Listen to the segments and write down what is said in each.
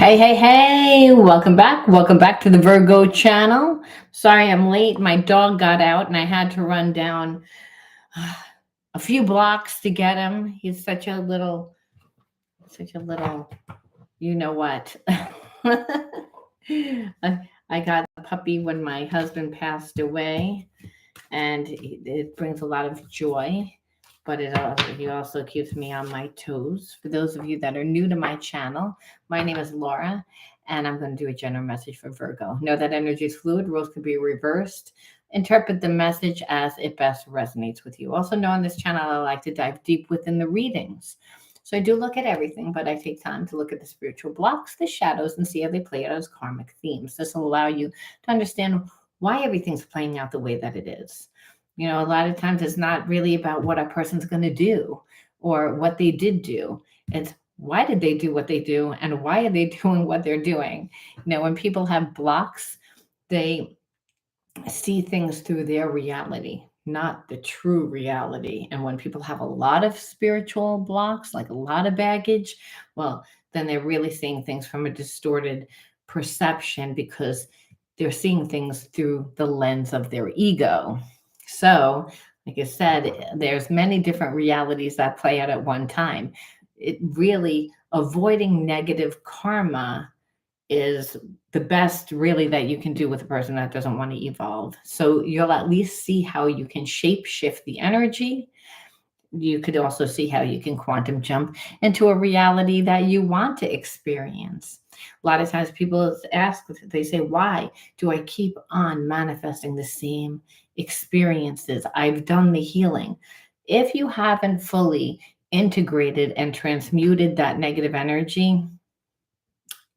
Hey, hey, hey, welcome back. Welcome back to the Virgo channel. Sorry I'm late. My dog got out and I had to run down a few blocks to get him. He's such a little, you know what. I got a puppy when my husband passed away, and it brings a lot of joy. But he also keeps me on my toes. For those of you that are new to my channel, my name is Laura, and I'm going to do a general message for Virgo. Know that energy is fluid, roles can be reversed. Interpret the message as it best resonates with you. Also, know on this channel, I like to dive deep within the readings. So I do look at everything, but I take time to look at the spiritual blocks, the shadows, and see how they play out as karmic themes. This will allow you to understand why everything's playing out the way that it is. You know, a lot of times it's not really about what a person's going to do or what they did do. It's why did they do what they do and why are they doing what they're doing? You know, when people have blocks, they see things through their reality, not the true reality. And when people have a lot of spiritual blocks, like a lot of baggage, well, then they're really seeing things from a distorted perception because they're seeing things through the lens of their ego. So, like I said, there's many different realities that play out at one time. It really avoiding negative karma is the best really that you can do with a person that doesn't want to evolve. So you'll at least see how you can shape shift the energy. You could also see how you can quantum jump into a reality that you want to experience. A lot of times people ask, they say, why do I keep on manifesting the same experiences? I've done the healing. If you haven't fully integrated and transmuted that negative energy,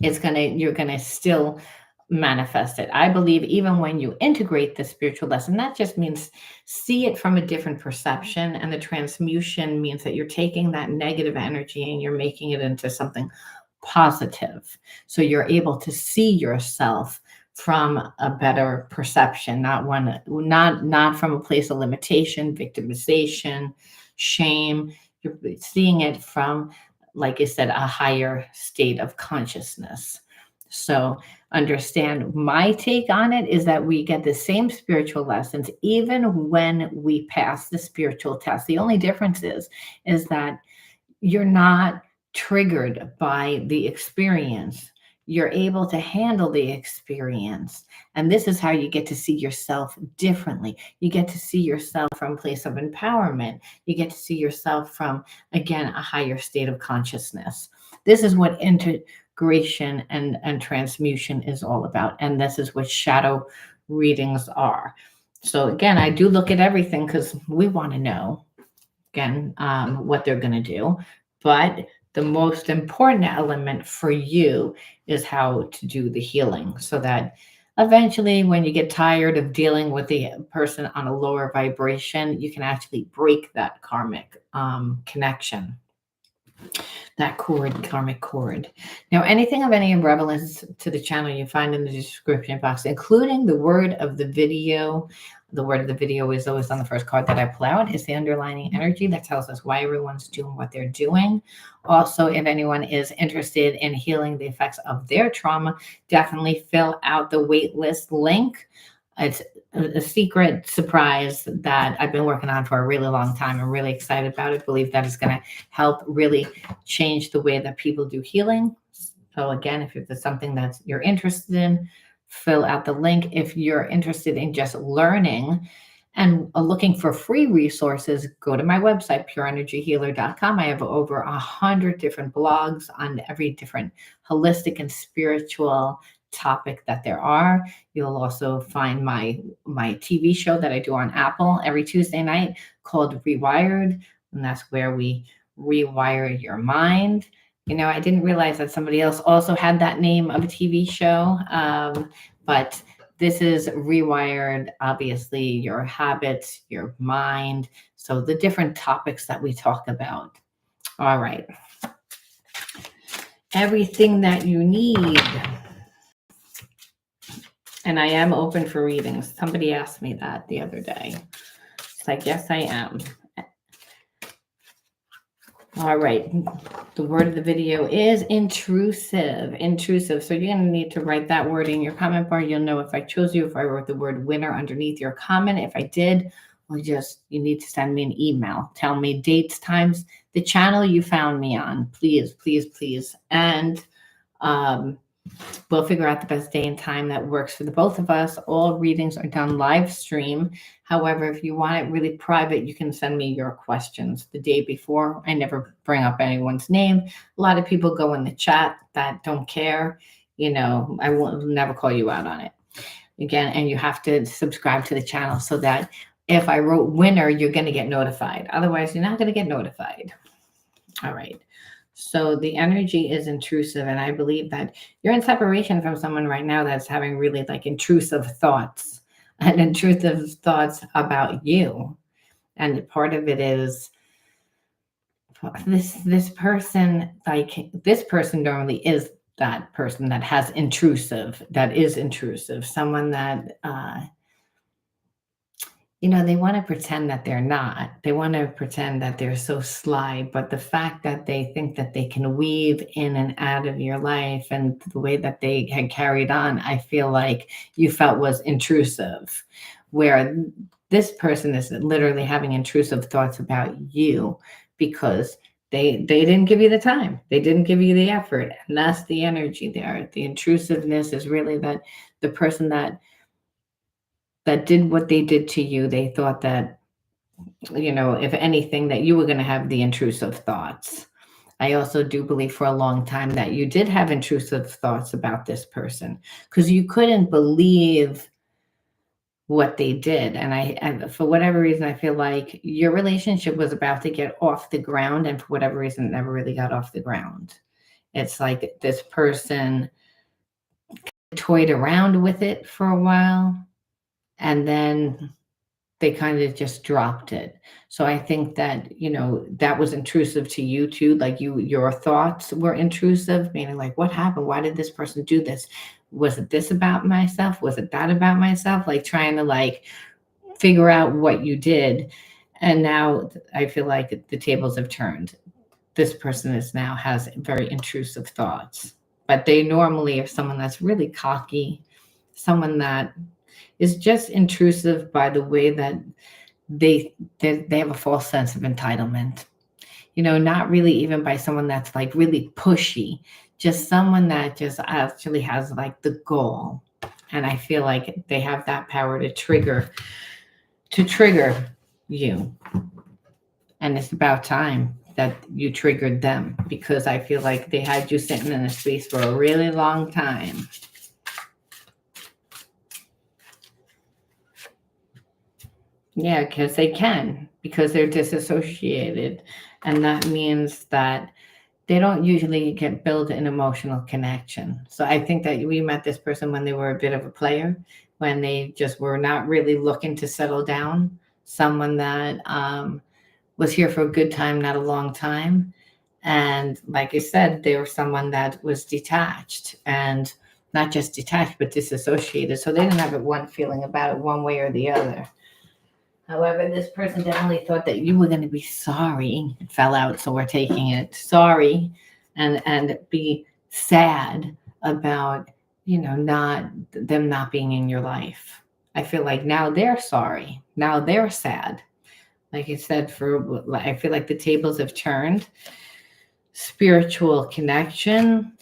you're gonna still manifest it. I believe even when you integrate the spiritual lesson, that just means see it from a different perception. And the transmutation means that you're taking that negative energy and you're making it into something positive. So you're able to see yourself from a better perception, not from a place of limitation, victimization, shame. You're seeing it from, like I said, a higher state of consciousness. So understand my take on it is that we get the same spiritual lessons even when we pass the spiritual test. The only difference is that you're not triggered by the experience. You're able to handle the experience. And this is how you get to see yourself differently. You get to see yourself from a place of empowerment. You get to see yourself from, again, a higher state of consciousness. This is what integration and transmutation is all about. And this is what shadow readings are. So again, I do look at everything because we want to know, again, what they're going to do. But the most important element for you is how to do the healing so that eventually when you get tired of dealing with the person on a lower vibration, you can actually break that karmic connection, that karmic cord. Now, anything of any relevance to the channel you find in the description box, including the word of the video. The word of the video is always on the first card that I pull out. It's the underlining energy that tells us why everyone's doing what they're doing. Also, if anyone is interested in healing the effects of their trauma, definitely fill out the waitlist link. It's a secret surprise that I've been working on for a really long time. I'm really excited about it. Believe that is going to help really change the way that people do healing. So again, if it's something that you're interested in, fill out the link. If you're interested in just learning and looking for free resources, go to my website, pureenergyhealer.com. I have over 100 different blogs on every different holistic and spiritual topic that there are. You'll also find my TV show that I do on Apple every Tuesday night called Rewired, and that's where we rewire your mind. You know, I didn't realize that somebody else also had that name of a TV show, but this is Rewired, obviously, your habits, your mind. So the different topics that we talk about. All right. Everything that you need. And I am open for readings. Somebody asked me that the other day. It's like, yes, I am. All right. The word of the video is intrusive. Intrusive. So you're going to need to write that word in your comment bar. You'll know if I chose you, if I wrote the word winner underneath your comment. If I did, well, you need to send me an email. Tell me dates, times, the channel you found me on. Please, please, please. And we'll figure out the best day and time that works for the both of us. All readings are done live stream. However, if you want it really private, you can send me your questions the day before. I never bring up anyone's name. A lot of people go in the chat that don't care. I will never call you out on it. Again, and you have to subscribe to the channel so that if I wrote winner, you're going to get notified. Otherwise, you're not going to get notified. All right. So the energy is intrusive, and I believe that you're in separation from someone right now that's having really like intrusive thoughts and intrusive thoughts about you. And part of it is this person, like this person normally is that person that is intrusive, someone that they want to pretend that they're not. They want to pretend that they're so sly, but the fact that they think that they can weave in and out of your life and the way that they had carried on, I feel like you felt was intrusive, where this person is literally having intrusive thoughts about you because they didn't give you the time. They didn't give you the effort. And that's the energy there. The intrusiveness is really that the person that did what they did to you, they thought that, if anything, that you were going to have the intrusive thoughts. I also do believe for a long time that you did have intrusive thoughts about this person because you couldn't believe what they did. And for whatever reason, I feel like your relationship was about to get off the ground. And for whatever reason, it never really got off the ground. It's like this person toyed around with it for a while. And then they kind of just dropped it. So I think that, that was intrusive to you too. Like your thoughts were intrusive, meaning like, what happened? Why did this person do this? Was it this about myself? Was it that about myself? Like trying to like figure out what you did. And now I feel like the tables have turned. This person has very intrusive thoughts, but they normally are someone that's really cocky, someone that is just intrusive by the way that they have a false sense of entitlement. Not really even by someone that's like really pushy, just someone that just actually has like the goal. And I feel like they have that power to trigger you. And it's about time that you triggered them because I feel like they had you sitting in a space for a really long time. Yeah, because they're disassociated. And that means that they don't usually build an emotional connection. So I think that we met this person when they were a bit of a player, when they just were not really looking to settle down, someone that was here for a good time, not a long time. And like I said, they were someone that was detached, and not just detached, but disassociated. So they didn't have one feeling about it one way or the other. However, this person definitely thought that you were going to be sorry. It fell out, so we're taking it sorry, and be sad about not being in your life. I feel like now they're sorry. Now they're sad. Like I said, I feel like the tables have turned. Spiritual connection.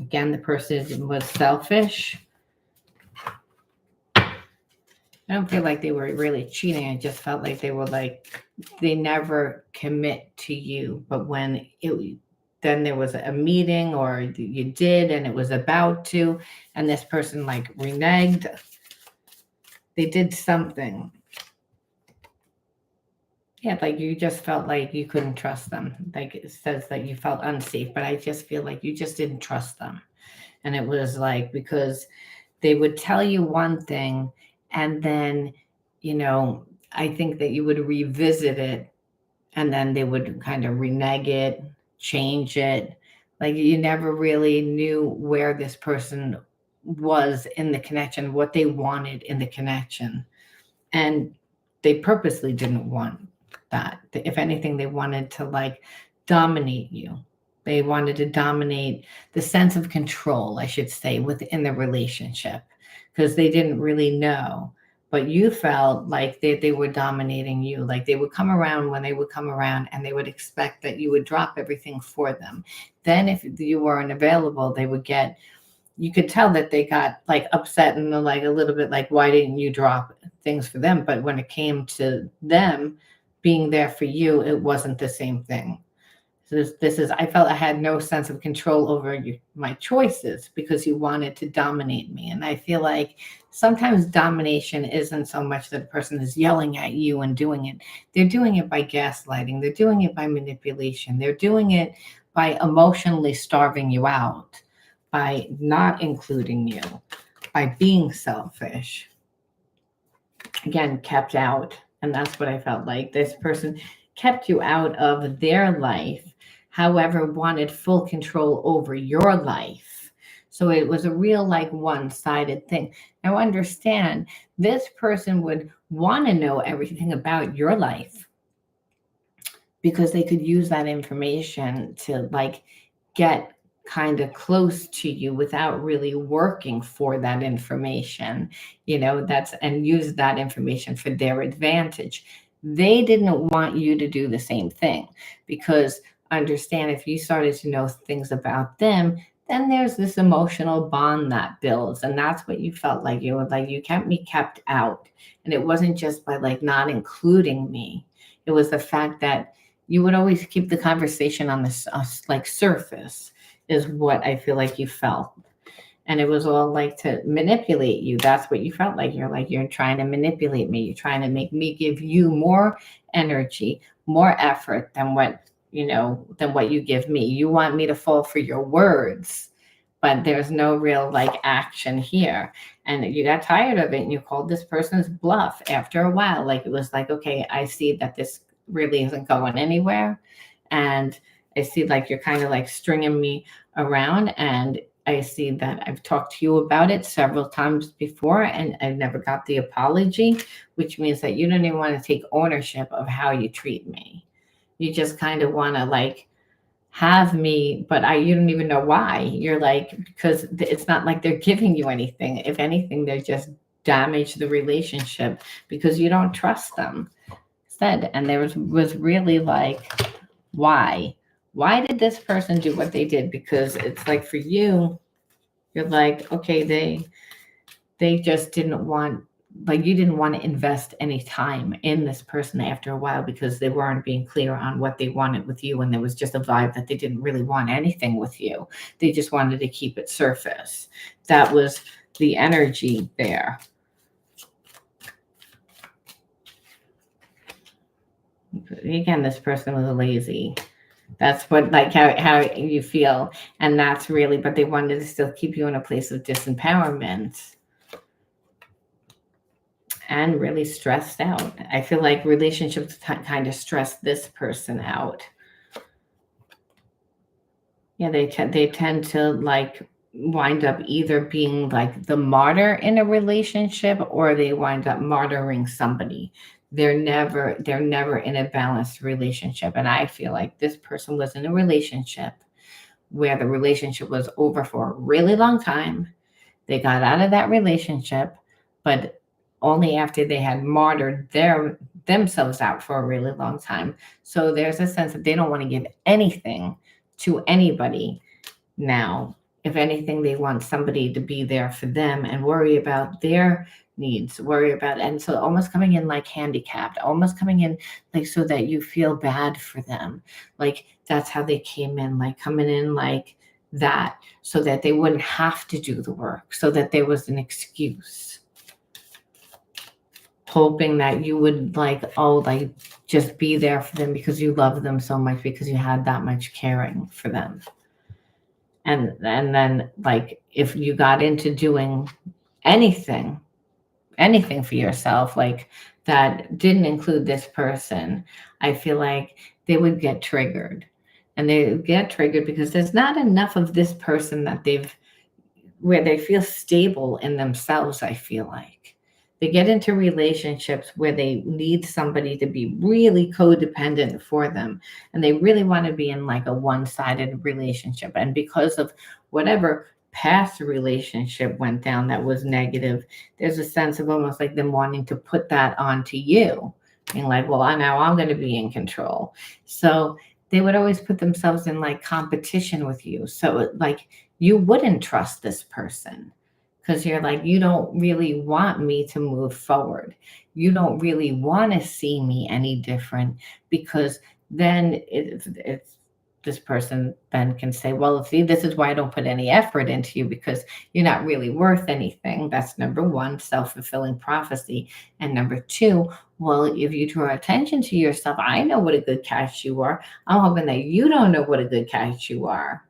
Again, the person was selfish. I don't feel like they were really cheating. I just felt like they never commit to you. But then there was a meeting or you did, and it was about to, and this person like reneged. They did something. Yeah, like you just felt like you couldn't trust them. Like it says that you felt unsafe, but I just feel like you just didn't trust them. And it was like because they would tell you one thing, and then, I think that you would revisit it, and then they would kind of renege it, change it. Like you never really knew where this person was in the connection, what they wanted in the connection. And they purposely didn't want that. If anything, they wanted to like dominate you. They wanted to dominate the sense of control, I should say, within the relationship because they didn't really know. But you felt like they were dominating you. Like they would come around when they would come around and they would expect that you would drop everything for them. Then if you weren't available, they would get, you could tell that they got like upset and like a little bit like, why didn't you drop things for them? But when it came to them being there for you, it wasn't the same thing. So this is, I felt I had no sense of control over my choices because you wanted to dominate me. And I feel like sometimes domination isn't so much that a person is yelling at you and doing it. They're doing it by gaslighting. They're doing it by manipulation. They're doing it by emotionally starving you out, by not including you, by being selfish. Again, kept out. And that's what I felt like. This person kept you out of their life, however, wanted full control over your life. So it was a real like one-sided thing. Now understand, this person would want to know everything about your life because they could use that information to like get kind of close to you without really working for that information, that's, and use that information for their advantage. They didn't want you to do the same thing because understand, if you started to know things about them, then there's this emotional bond that builds. And that's what you felt like. You were like, you kept me kept out. And it wasn't just by like not including me. It was the fact that you would always keep the conversation on this like surface is what I feel like you felt. And it was all like to manipulate you. That's what you felt like. You're like, you're trying to manipulate me. You're trying to make me give you more energy, more effort than what you give me. You want me to fall for your words, but there's no real like action here. And you got tired of it and you called this person's bluff after a while. Like it was like, okay, I see that this really isn't going anywhere. And I see like you're kind of like stringing me around, and I see that I've talked to you about it several times before and I never got the apology, which means that you don't even want to take ownership of how you treat me. You just kind of want to like have me, but you don't even know why. You're like, because it's not like they're giving you anything. If anything, they just damage the relationship because you don't trust them. Said, and there was really like, why? Why did this person do what they did? Because it's like for you, you're like, okay, they just didn't want, like you didn't want to invest any time in this person after a while because they weren't being clear on what they wanted with you, and there was just a vibe that they didn't really want anything with you. They just wanted to keep it surface. That was the energy there. Again, this person was lazy. That's what like how you feel. And that's really, but they wanted to still keep you in a place of disempowerment and really stressed out. I feel like relationships kind of stress this person out. Yeah, they tend to like wind up either being like the martyr in a relationship or they wind up martyring somebody. They're never in a balanced relationship. And I feel like this person was in a relationship where the relationship was over for a really long time. They got out of that relationship, but only after they had martyred themselves out for a really long time. So there's a sense that they don't want to give anything to anybody now. If anything, they want somebody to be there for them and worry about their needs, worry about, and so almost coming in like handicapped, almost coming in like so that you feel bad for them. Like that's how they came in, like coming in like that, so that they wouldn't have to do the work, so that there was an excuse. Hoping that you would like, like just be there for them because you love them so much, because you had that much caring for them. And then like if you got into doing anything for yourself, like that didn't include this person, I feel like they would get triggered. And they get triggered because there's not enough of this person that where they feel stable in themselves, I feel like. They get into relationships where they need somebody to be really codependent for them. And they really want to be in like a one sided relationship. And because of whatever past relationship went down that was negative, there's a sense of almost like them wanting to put that onto you. Being like, well, now I'm going to be in control. So they would always put themselves in like competition with you. So, like, you wouldn't trust this person because you're like, you don't really want me to move forward. You don't really want to see me any different because then it's this person then can say, well, see, this is why I don't put any effort into you because you're not really worth anything. That's number one, self-fulfilling prophecy. And number two, well, if you draw attention to yourself, I know what a good catch you are. I'm hoping that you don't know what a good catch you are.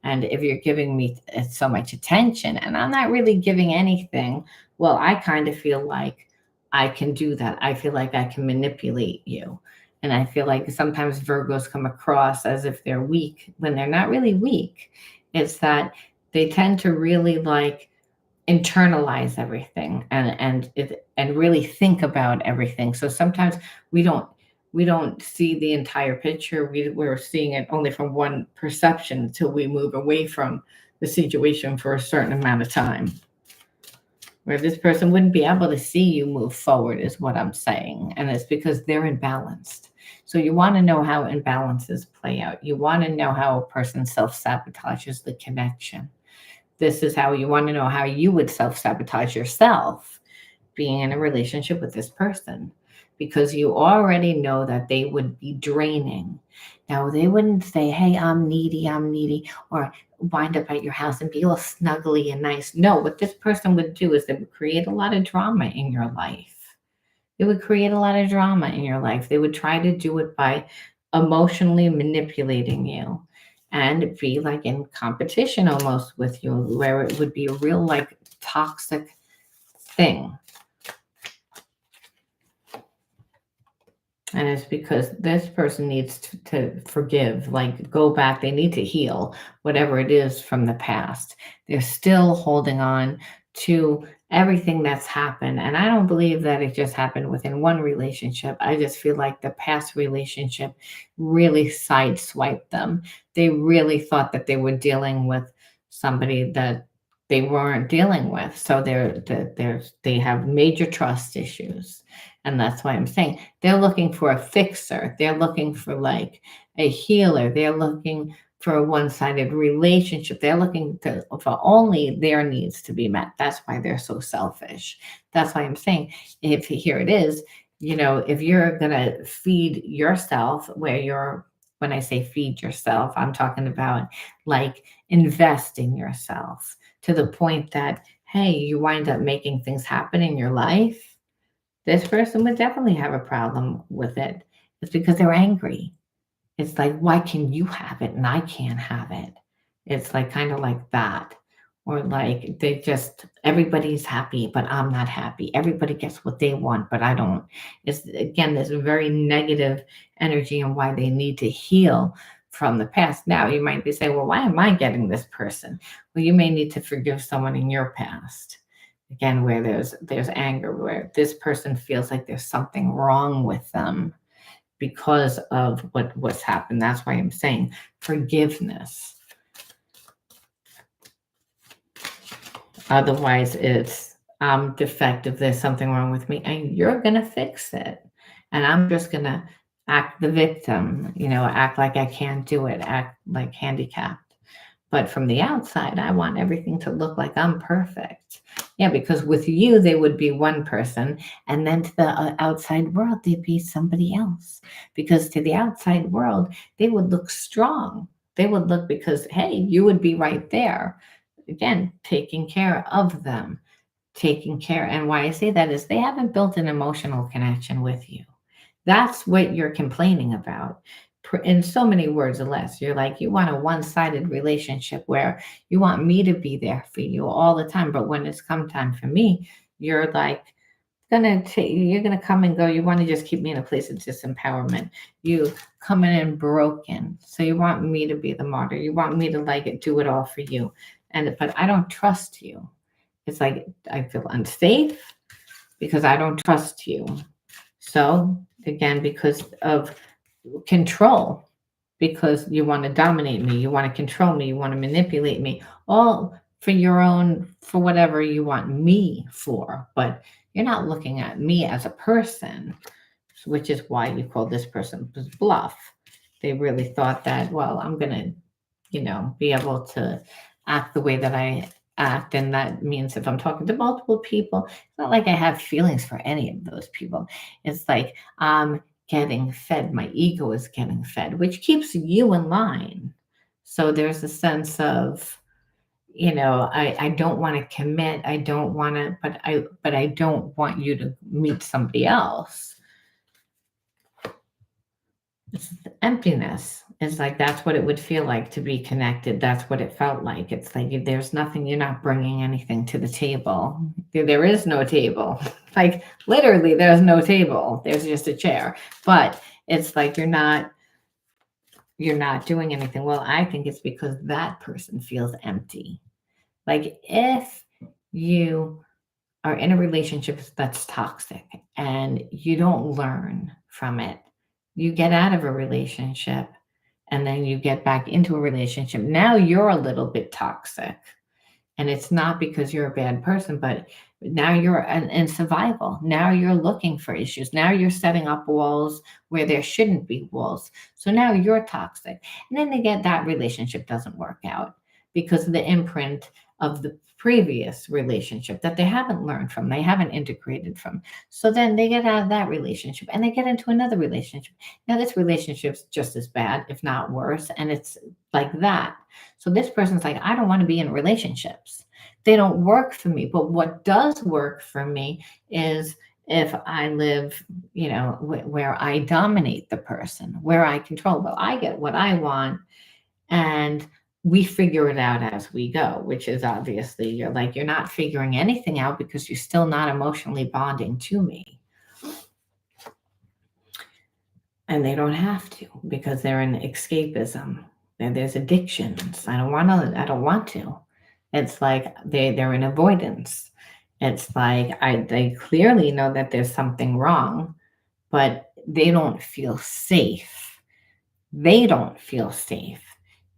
And if you're giving me so much attention and I'm not really giving anything, well, I kind of feel like I can do that. I feel like I can manipulate you. And I feel like sometimes Virgos come across as if they're weak when they're not really weak. It's that they tend to really like internalize everything and really think about everything. So sometimes we don't see the entire picture. We're seeing it only from one perception until we move away from the situation for a certain amount of time. Where this person wouldn't be able to see you move forward is what I'm saying. And it's because they're imbalanced. So you want to know how imbalances play out. You want to know how a person self-sabotages the connection. This is how you want to know how you would self-sabotage yourself being in a relationship with this person because you already know that they would be draining. Now, they wouldn't say, hey, I'm needy, or wind up at your house and be all snuggly and nice. No, what this person would do is they would create a lot of drama in your life. It would create a lot of drama in your life. They would try to do it by emotionally manipulating you and be like in competition almost with you, where it would be a real like toxic thing. And it's because this person needs to forgive, like go back. They need to heal whatever it is from the past. They're still holding on to everything that's happened. And I don't believe that it just happened within one relationship. I just feel like the past relationship really sideswiped them. They really thought that they were dealing with somebody that they weren't dealing with. So they have major trust issues. And that's why I'm saying they're looking for a fixer. They're looking for like a healer. They're looking for a one-sided relationship. They're looking for only their needs to be met. That's why they're so selfish. That's why I'm saying, if here it is, if you're gonna feed yourself, when I say feed yourself, I'm talking about like invest in yourself to the point that, hey, you wind up making things happen in your life. This person would definitely have a problem with it. It's because they're angry. It's like, why can you have it and I can't have it? It's like kind of like that. Or like everybody's happy, but I'm not happy. Everybody gets what they want, but I don't. It's again, this very negative energy and why they need to heal from the past. Now you might be saying, well, why am I getting this person? Well, you may need to forgive someone in your past. Again, where there's anger, where this person feels like there's something wrong with them because of what's happened. That's why I'm saying forgiveness. Otherwise, it's I'm defective. There's something wrong with me, and you're gonna fix it. And I'm just gonna act the victim. Act like I can't do it. Act like handicapped. But from the outside, I want everything to look like I'm perfect. Yeah, because with you, they would be one person. And then to the outside world, they'd be somebody else. Because to the outside world, they would look strong. They would look because, hey, you would be right there. Again, taking care of them, taking care. And why I say that is they haven't built an emotional connection with you. That's what you're complaining about. In so many words or less, you're like, you want a one-sided relationship where you want me to be there for you all the time. But when it's come time for me, you're like, you're gonna come and go. You want to just keep me in a place of disempowerment. You coming in broken. So you want me to be the martyr. You want me to do it all for you. But I don't trust you. It's like I feel unsafe because I don't trust you. So, again, because of control, because you want to dominate me, you want to control me, you want to manipulate me, all for your own, for whatever you want me for. But you're not looking at me as a person, which is why you call this person bluff. They really thought that, well, I'm going to, be able to act the way that I act. And that means if I'm talking to multiple people, it's not like I have feelings for any of those people. It's like I'm getting fed. My ego is getting fed, which keeps you in line. So there's a sense of, I don't want to commit. I don't want to, but I don't want you to meet somebody else. It's emptiness. It's like that's what it would feel like to be connected. That's what it felt like. It's like there's nothing, you're not bringing anything to the table. There is no table. Like literally, there's no table. There's just a chair. But it's like you're not doing anything. Well, I think it's because that person feels empty. Like if you are in a relationship that's toxic and you don't learn from it, you get out of a relationship and then you get back into a relationship. Now you're a little bit toxic. And it's not because you're a bad person, but now you're in survival. Now you're looking for issues. Now you're setting up walls where there shouldn't be walls. So now you're toxic. And then again, that relationship doesn't work out because of the imprint of the previous relationship that they haven't learned from, they haven't integrated from. So then they get out of that relationship and they get into another relationship. Now this relationship's just as bad, if not worse. And it's like that. So this person's like, I don't want to be in relationships. They don't work for me. But what does work for me is if I live, where I dominate the person, where I control. Well, I get what I want, and we figure it out as we go, which is obviously you're not figuring anything out because you're still not emotionally bonding to me. And they don't have to because they're in escapism. And there's addictions. I don't want to. It's like they're in avoidance. It's like they clearly know that there's something wrong, but they don't feel safe. They don't feel safe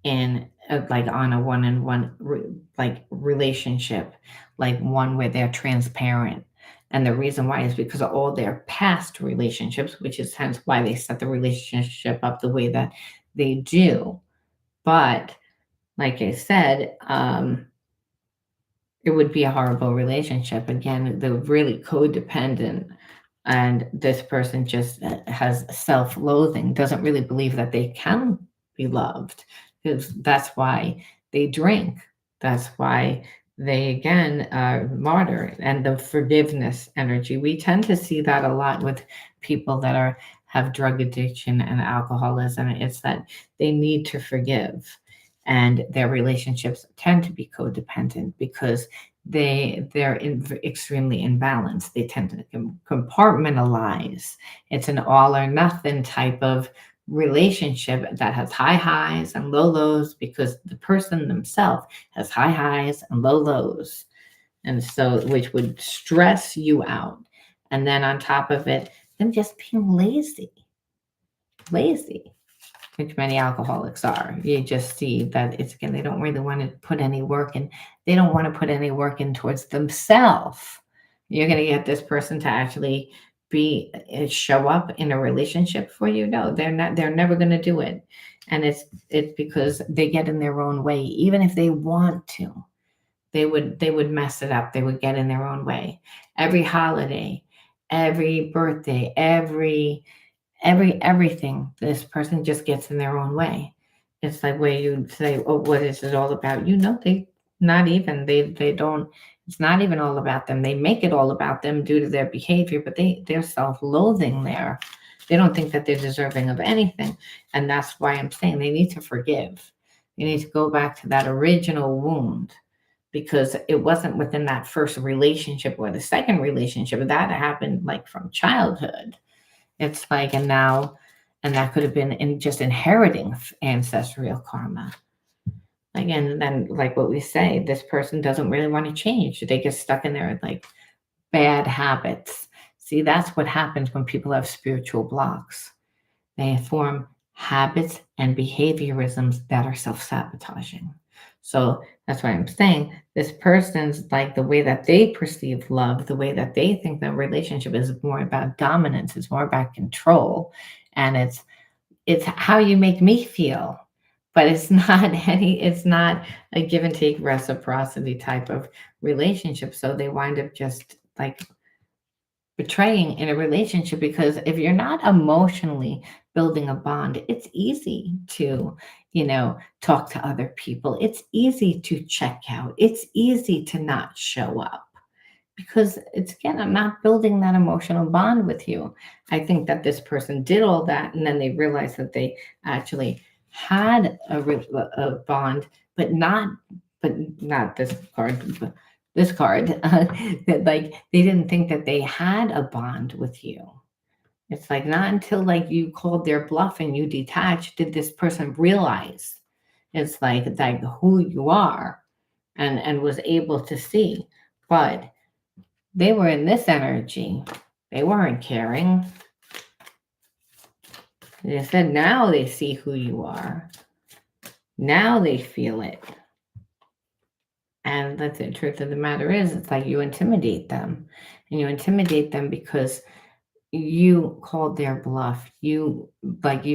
in like on a one-on-one like relationship, like one where they're transparent. And the reason why is because of all their past relationships, which is hence why they set the relationship up the way that they do. But like I said, it would be a horrible relationship. Again, they're really codependent, and this person just has self-loathing, doesn't really believe that they can be loved. Because that's why they drink. That's why they again are martyr, and the forgiveness energy. We tend to see that a lot with people that have drug addiction and alcoholism. It's that they need to forgive, and their relationships tend to be codependent because extremely imbalanced. They tend to compartmentalize. It's an all or nothing type of relationship that has high highs and low lows because the person themselves has high highs and low lows, and so which would stress you out. And then on top of it, them just being lazy, which many alcoholics are. You just see that it's again, they don't really want to put any work in. They don't want to put any work in towards themselves. You're going to get this person to actually show up in a relationship for you. No, they're not. They're never going to do it. And it's because they get in their own way. Even if they want to, they would mess it up. They would get in their own way. Every holiday, every birthday, everything, this person just gets in their own way. It's like where you say, oh, what is it all about? They don't, it's not even all about them. They make it all about them due to their behavior, but they're self-loathing there. They don't think that they're deserving of anything. And that's why I'm saying they need to forgive. They need to go back to that original wound, because it wasn't within that first relationship or the second relationship. That happened like from childhood. It's like, and that could have been just inheriting ancestral karma. Again, and then like what we say, this person doesn't really want to change. They get stuck in their like bad habits. See, that's what happens when people have spiritual blocks. They form habits and behaviorisms that are self sabotaging. So that's why I'm saying this person's like the way that they perceive love, the way that they think the relationship is more about dominance, it's more about control, and it's how you make me feel. But it's not it's not a give and take reciprocity type of relationship. So they wind up just like betraying in a relationship because if you're not emotionally building a bond, it's easy to, talk to other people. It's easy to check out. It's easy to not show up because it's again, I'm not building that emotional bond with you. I think that this person did all that and then they realized that they actually had a bond, but not this card. This card, that like they didn't think that they had a bond with you. It's like not until like you called their bluff and you detached did this person realize it's like who you are and was able to see. But they were in this energy. They weren't caring. They said now they see who you are. Now they feel it. And that's the truth of the matter is, it's like you intimidate them. And you intimidate them because you called their bluff. You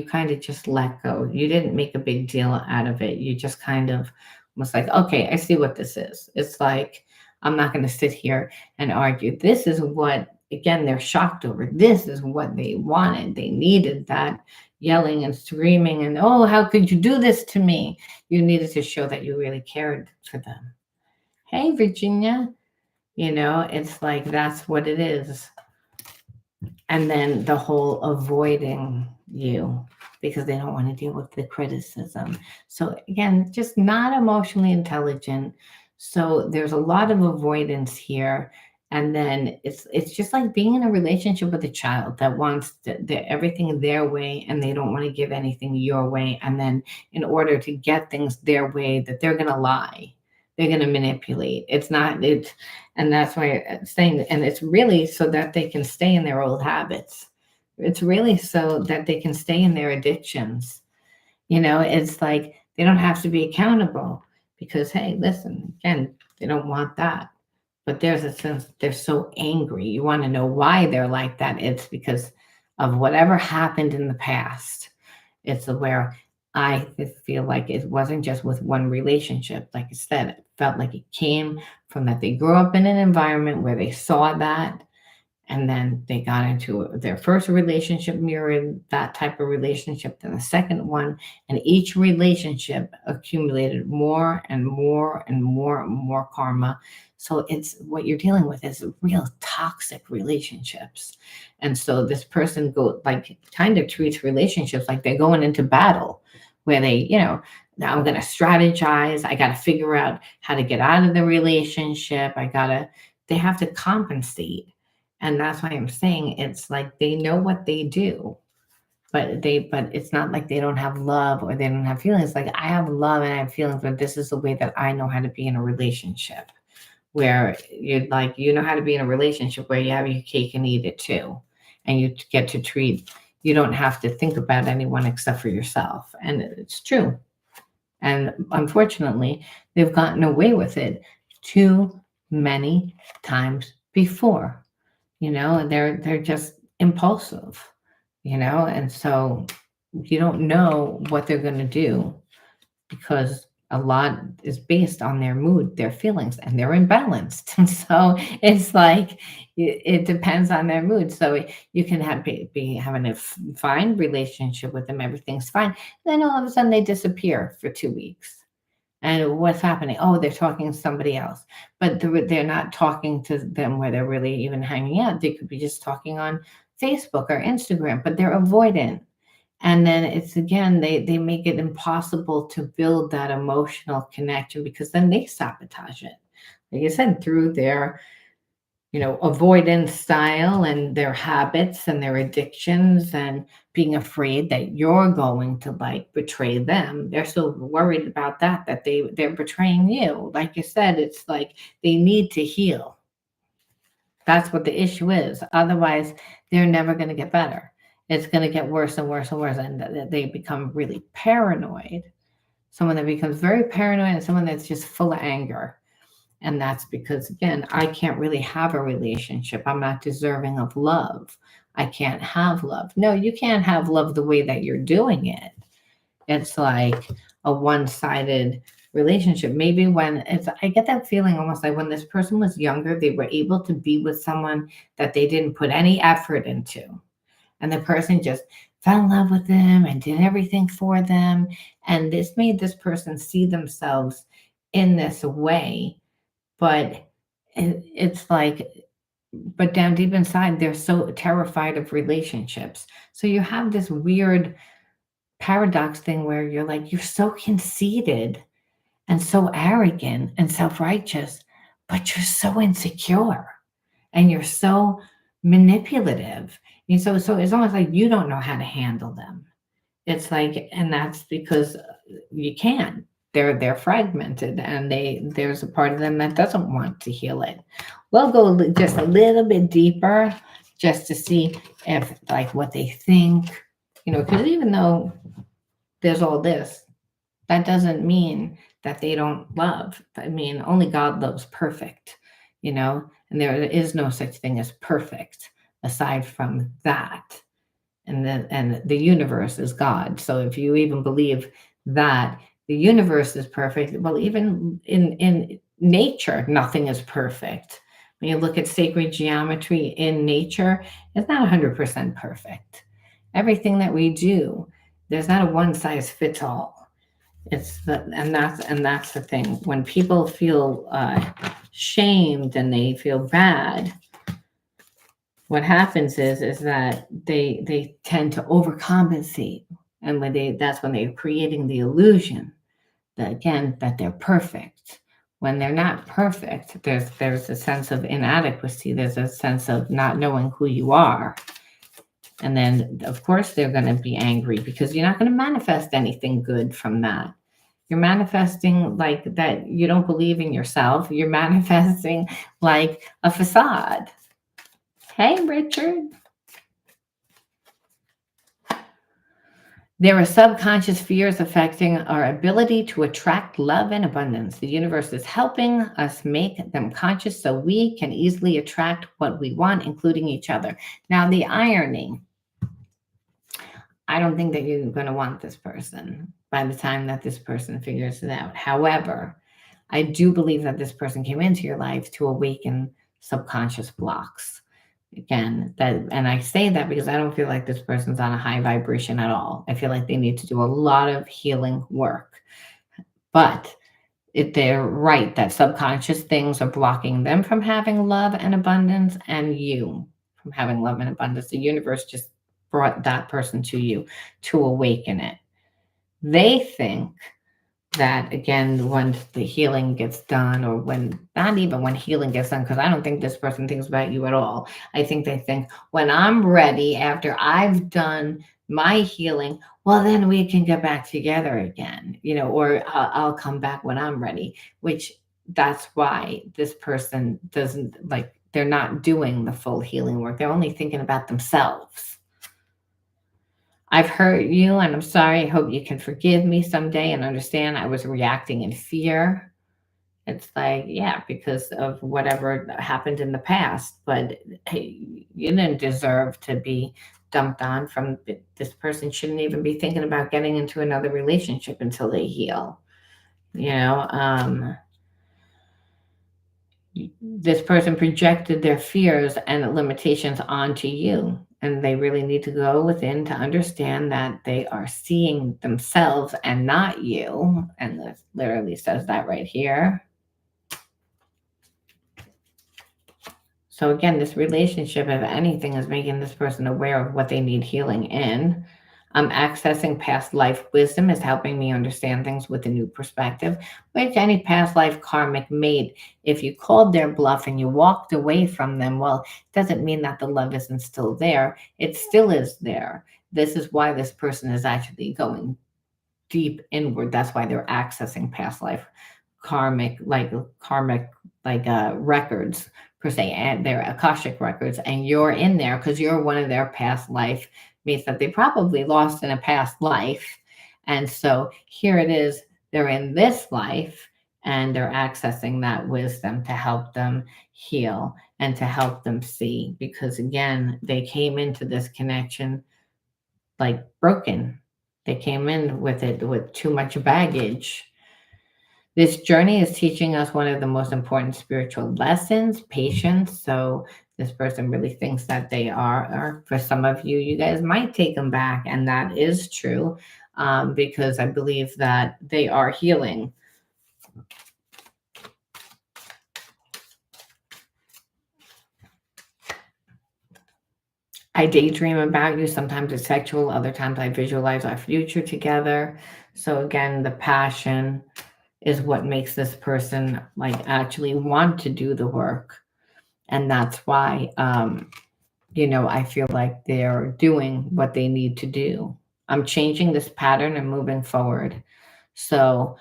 kind of just let go. You didn't make a big deal out of it. You just kind of was like, okay, I see what this is. It's like, I'm not going to sit here and argue. This is what, again, they're shocked over. This is what they wanted. They needed that yelling and screaming and, oh, how could you do this to me? You needed to show that you really cared for them. Hey, Virginia. It's like that's what it is. And then the whole avoiding you because they don't want to deal with the criticism. So again, just not emotionally intelligent. So there's a lot of avoidance here. And then it's just like being in a relationship with a child that wants everything their way and they don't want to give anything your way. And then in order to get things their way, that they're going to lie, they're going to manipulate. And that's why I'm saying, and it's really so that they can stay in their old habits. It's really so that they can stay in their addictions. It's like they don't have to be accountable because, hey, listen, again, they don't want that. But there's a sense they're so angry. You want to know why they're like that. It's because of whatever happened in the past. It's where I feel like it wasn't just with one relationship. Like I said, it felt like it came from that they grew up in an environment where they saw that and then they got into their first relationship mirrored that type of relationship, then the second one, and each relationship accumulated more and more and more and more karma. So it's what you're dealing with is real toxic relationships. And so this person kind of treats relationships like they're going into battle where now I'm going to strategize. I got to figure out how to get out of the relationship. They have to compensate. And that's why I'm saying it's like they know what they do, but it's not like they don't have love or they don't have feelings. Like I have love and I have feelings, but this is the way that I know how to be in a relationship where you know how to be in a relationship where you have your cake and eat it too. And you get to you don't have to think about anyone except for yourself. And it's true. And unfortunately, they've gotten away with it too many times before. They're just impulsive, and so you don't know what they're going to do because a lot is based on their mood, their feelings, and they're imbalanced. And so it's like it depends on their mood. So you can be having a fine relationship with them, everything's fine. Then all of a sudden they disappear for 2 weeks. And what's happening? Oh, they're talking to somebody else, but they're not talking to them where they're really even hanging out. They could be just talking on Facebook or Instagram, but they're avoidant. And then it's again, they make it impossible to build that emotional connection because then they sabotage it. Like I said, through their avoidance style and their habits and their addictions and being afraid that you're going to like betray them. They're so worried about that they're betraying you. Like you said, it's like they need to heal. That's what the issue is. Otherwise, they're never going to get better. It's going to get worse and worse and worse. And they become really paranoid. Someone that becomes very paranoid and someone that's just full of anger. And that's because, again, I can't really have a relationship. I'm not deserving of love. I can't have love. No, you can't have love the way that you're doing it. It's like a one-sided relationship. Maybe when I get that feeling almost like when this person was younger, they were able to be with someone that they didn't put any effort into. And the person just fell in love with them and did everything for them. And this made this person see themselves in this way. But it's like, but down deep inside, they're so terrified of relationships. So you have this weird paradox thing where you're like, you're so conceited and so arrogant and self-righteous, but you're so insecure and you're so manipulative. And so it's almost like you don't know how to handle them. It's like, and that's because you can't. They're fragmented, and there's a part of them that doesn't want to heal it. We'll go just a little bit deeper, just to see if like what they think, because even though there's all this, that doesn't mean that they don't love. I mean, only God loves perfect, and there is no such thing as perfect aside from that. And the universe is God. So if you even believe that the universe is perfect, well, even in nature, nothing is perfect. When you look at sacred geometry in nature, it's not 100% perfect. Everything that we do, there's not a one size fits all. And that's the thing. When people feel shamed and they feel bad, what happens is that they tend to overcompensate, and that's when they're creating the illusion that, again, that they're perfect. When they're not perfect, there's a sense of inadequacy. There's a sense of not knowing who you are. And then, of course, they're going to be angry because you're not going to manifest anything good from that. You're manifesting like that you don't believe in yourself. You're manifesting like a facade. Hey, Richard. There are subconscious fears affecting our ability to attract love and abundance. The universe is helping us make them conscious so we can easily attract what we want, including each other. Now, the irony, I don't think that you're going to want this person by the time that this person figures it out. However, I do believe that this person came into your life to awaken subconscious blocks. Again, and I say that because I don't feel like this person's on a high vibration at all. I feel like they need to do a lot of healing work. But if they're right that subconscious things are blocking them from having love and abundance, and you from having love and abundance, the universe just brought that person to you to awaken it. They think that, again, when the healing gets done, or not even when healing gets done, because I don't think this person thinks about you at all. I think they think, when I'm ready, after I've done my healing, well, then we can get back together again, or I'll come back when I'm ready, which that's why this person doesn't, they're not doing the full healing work. They're only thinking about themselves. I've hurt you, and I'm sorry. I hope you can forgive me someday and understand I was reacting in fear. It's like, yeah, because of whatever happened in the past. But hey, you didn't deserve to be dumped on from this person. Shouldn't even be thinking about getting into another relationship until they heal. This person projected their fears and limitations onto you. And they really need to go within to understand that they are seeing themselves and not you. And this literally says that right here. So again, this relationship, if anything, is making this person aware of what they need healing in. Accessing past life wisdom is helping me understand things with a new perspective, which any past life karmic mate, if you called their bluff and you walked away from them, well, it doesn't mean that the love isn't still there. It still is there. This is why this person is actually going deep inward. That's why they're accessing past life karmic records per se, and their Akashic records, and you're in there because you're one of their past life, means that they probably lost in a past life. And so here it is, they're in this life and they're accessing that wisdom to help them heal and to help them see. Because again, they came into this connection like broken. They came in with it with too much baggage. This journey is teaching us one of the most important spiritual lessons, patience. So this person really thinks that they are, or for some of you, you guys might take them back, and that is true, because I believe that they are healing. I daydream about you. Sometimes it's sexual, other times I visualize our future together. So again, the passion is what makes this person like actually want to do the work. And that's why I feel like they're doing what they need to do. I'm changing this pattern and moving forward. So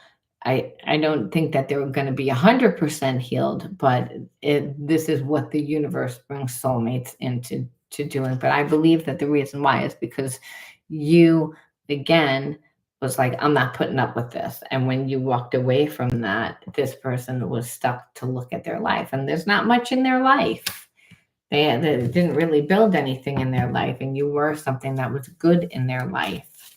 I don't think that they're going to be 100% healed, but this is what the universe brings soulmates into doing. But I believe that the reason why is because you, again, was like, I'm not putting up with this. And when you walked away from that, this person was stuck to look at their life. And there's not much in their life. They didn't really build anything in their life, and you were something that was good in their life.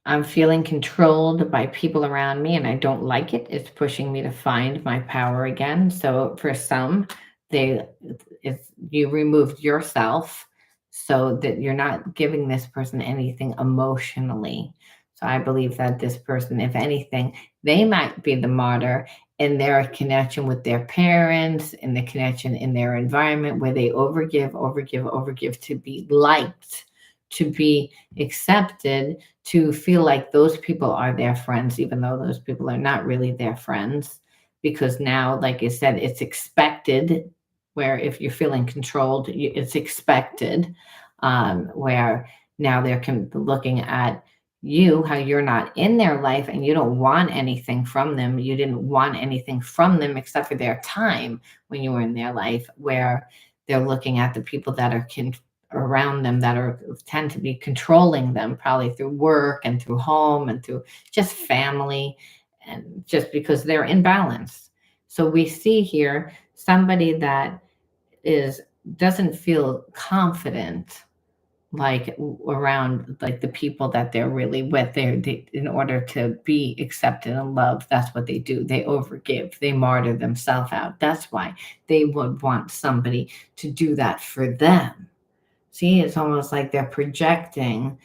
I'm feeling controlled by people around me, and I don't like it. It's pushing me to find my power again. So for some, you removed yourself so that you're not giving this person anything emotionally. So I believe that this person, if anything, they might be the martyr in their connection with their parents, in the connection in their environment where they overgive to be liked, to be accepted, to feel like those people are their friends, even though those people are not really their friends. Because now, like I said, it's expected, where if you're feeling controlled, it's expected, where now they're looking at you, how you're not in their life and you don't want anything from them. You didn't want anything from them except for their time when you were in their life, where they're looking at the people that are around them that tend to be controlling them, probably through work and through home and through just family, and just because they're in balance. So we see here somebody that doesn't feel confident, like around like the people that they're really with. They in order to be accepted and loved, that's what they do. They overgive, they martyr themselves out. That's why they would want somebody to do that for them. See, it's almost like they're projecting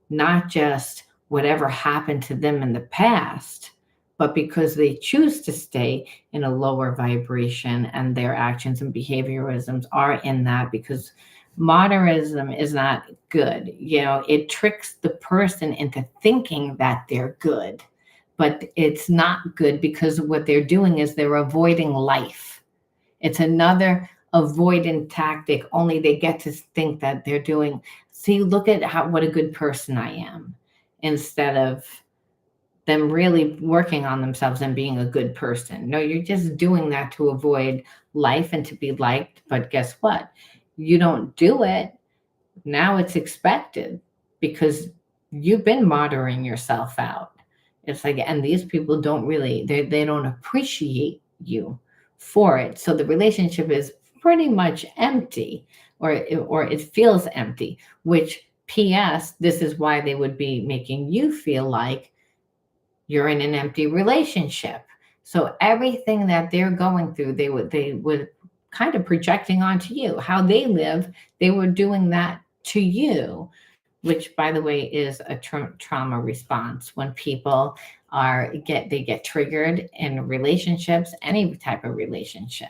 not just whatever happened to them in the past, but because they choose to stay in a lower vibration, and their actions and behaviorisms are in that, because martyrism is not good. It tricks the person into thinking that they're good, but it's not good, because what they're doing is they're avoiding life. It's another avoidant tactic, only they get to think that they're doing, see, look at what a good person I am, instead of them really working on themselves and being a good person. No, you're just doing that to avoid life and to be liked. But guess what? You don't do it. Now it's expected, because you've been martyring yourself out. It's like, and these people don't really, they don't appreciate you for it. So the relationship is pretty much empty, or it feels empty, which PS, this is why they would be making you feel like you're in an empty relationship. So everything that they're going through, they would kind of projecting onto you. How they live, they were doing that to you, which, by the way, is a trauma response. When people they get triggered in relationships, any type of relationship.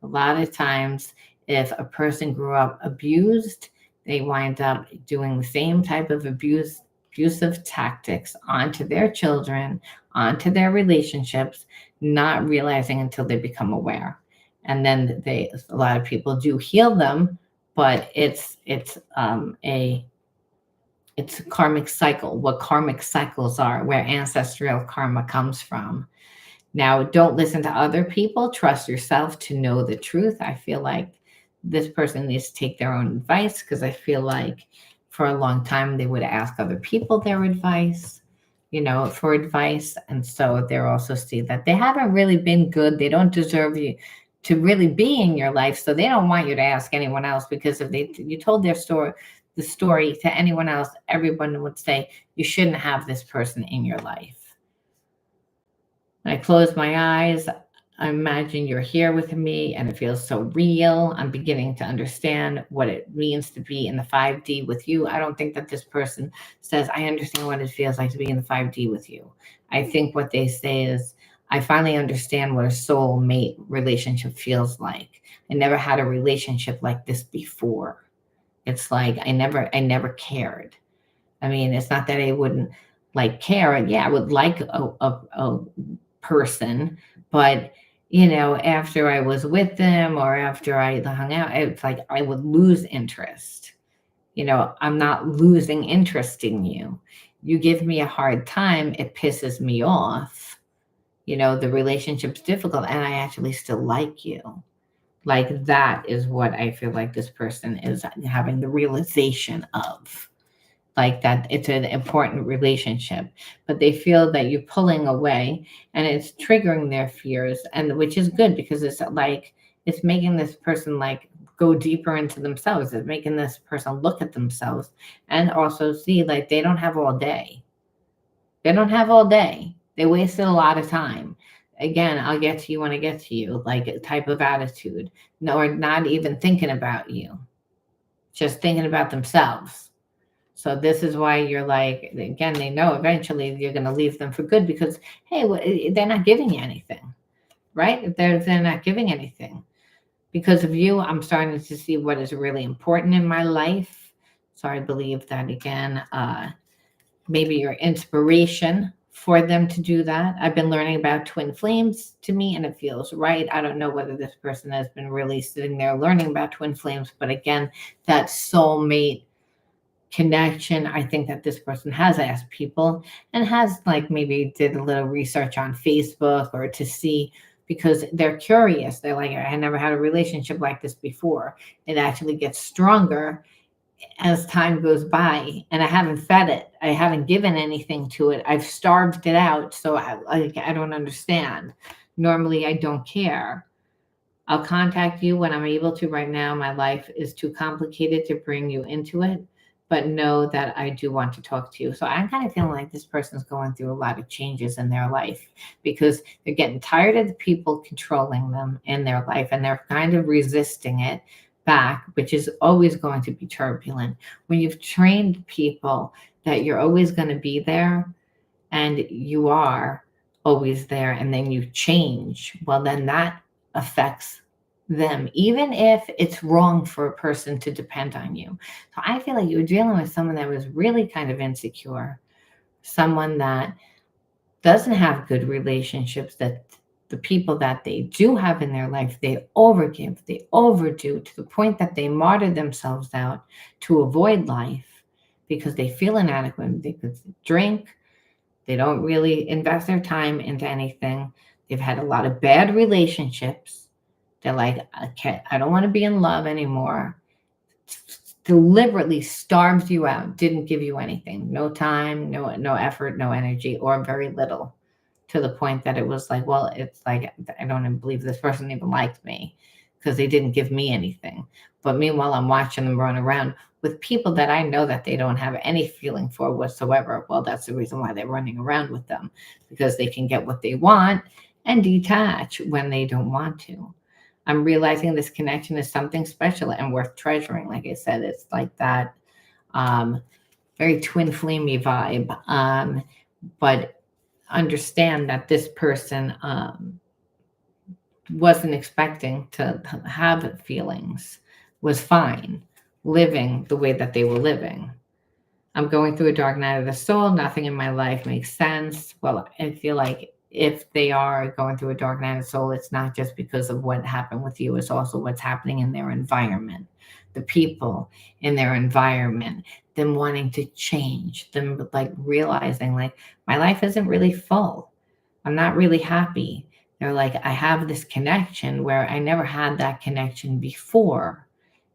A lot of times, if a person grew up abused, they wind up doing the same type of abusive tactics onto their children, onto their relationships, not realizing until they become aware. And then a lot of people do heal them, but it's a It's a karmic cycle, what karmic cycles are, where ancestral karma comes from. Now, don't listen to other people. Trust yourself to know the truth. I feel like this person needs to take their own advice, because I feel like for a long time they would ask other people their advice, for advice. And so they're also see that they haven't really been good. They don't deserve you to really be in your life. So they don't want you to ask anyone else, because if you told the story to anyone else, everyone would say you shouldn't have this person in your life. When I close my eyes, I imagine you're here with me and it feels so real. I'm beginning to understand what it means to be in the 5D with you. I don't think that this person says, I understand what it feels like to be in the 5D with you. I think what they say is, I finally understand what a soulmate relationship feels like. I never had a relationship like this before. It's like I never cared. I mean, it's not that I wouldn't like care. Yeah, I would like a person, but after I was with them or after I hung out, it's like I would lose interest. I'm not losing interest in you. You give me a hard time, it pisses me off. The relationship's difficult and I actually still like you. Like, that is what I feel like this person is having the realization of, like that it's an important relationship, but they feel that you're pulling away and it's triggering their fears, and which is good, because it's like it's making this person like go deeper into themselves. It's making this person look at themselves and also see like they don't have all day. They don't have all day. They wasted a lot of time. Again, I'll get to you when I get to you, like a type of attitude. No, or not even thinking about you, just thinking about themselves. So this is why you're like, again, they know eventually you're going to leave them for good, because, hey, they're not giving you anything, right? They're not giving anything. Because of you, I'm starting to see what is really important in my life. So I believe that, again, maybe your inspiration for them to do that. I've been learning about twin flames to me, and it feels right. I don't know whether this person has been really sitting there learning about twin flames, but again, that soulmate connection, I think that this person has asked people and has like maybe did a little research on Facebook or to see, because they're curious. They're like, I never had a relationship like this before. It actually gets stronger as time goes by, and I haven't fed it. I haven't given anything to it. I've starved it out. So I don't understand. Normally I don't care. I'll contact you when I'm able to. Right now, my life is too complicated to bring you into it, but know that I do want to talk to you. So I'm kind of feeling like this person's going through a lot of changes in their life, because they're getting tired of the people controlling them in their life, and they're kind of resisting it back, which is always going to be turbulent. When you've trained people that you're always going to be there, and you are always there, and then you change, well, then that affects them, even if it's wrong for a person to depend on you. So I feel like you were dealing with someone that was really kind of insecure, someone that doesn't have good relationships, that the people that they do have in their life, they overgive, they overdo, to the point that they martyr themselves out to avoid life because they feel inadequate. They could drink, they don't really invest their time into anything. They've had a lot of bad relationships. They're like, I don't want to be in love anymore. Deliberately starves you out, didn't give you anything. No time, no effort, no energy, or very little. To the point that it was like, well, it's like, I don't even believe this person even liked me, because they didn't give me anything. But meanwhile, I'm watching them run around with people that I know that they don't have any feeling for whatsoever. Well, that's the reason why they're running around with them, because they can get what they want and detach when they don't want to. I'm realizing this connection is something special and worth treasuring. Like I said, it's like that very twin flamey vibe. But understand that this person wasn't expecting to have feelings, was fine living the way that they were living. I'm going through a dark night of the soul. Nothing in my life makes sense. Well, I feel like if they are going through a dark night of the soul, it's not just because of what happened with you. It's also what's happening in their environment, the people in their environment them wanting to change, them like realizing like my life isn't really full. I'm not really happy. They're like, I have this connection where I never had that connection before,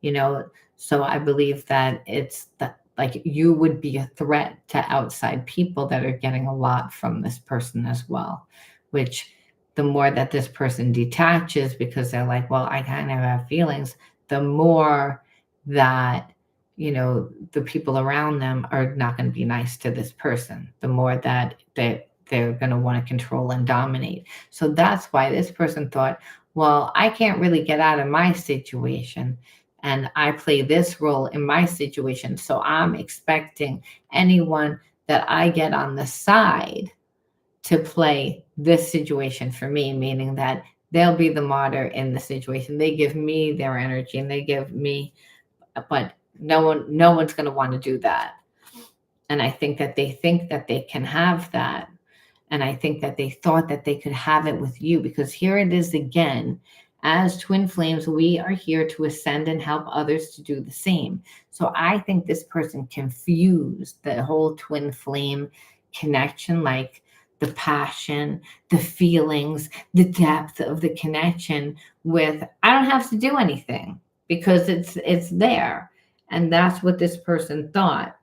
you know. So I believe that it's that like you would be a threat to outside people that are getting a lot from this person as well, which the more that this person detaches because they're like, well, I kind of have feelings, the more that, you know, the people around them are not going to be nice to this person, the more that they're going to want to control and dominate. So that's why this person thought, well, I can't really get out of my situation. And I play this role in my situation. So I'm expecting anyone that I get on the side to play this situation for me, meaning that they'll be the martyr in the situation. They give me their energy and they give me, but no one's going to want to do that. And I think that they can have that. And I think that they thought that they could have it with you because here it is again. As twin flames, we are here to ascend and help others to do the same. So I think this person confused the whole twin flame connection, like the passion, the feelings, the depth of the connection with I don't have to do anything because it's there. And that's what this person thought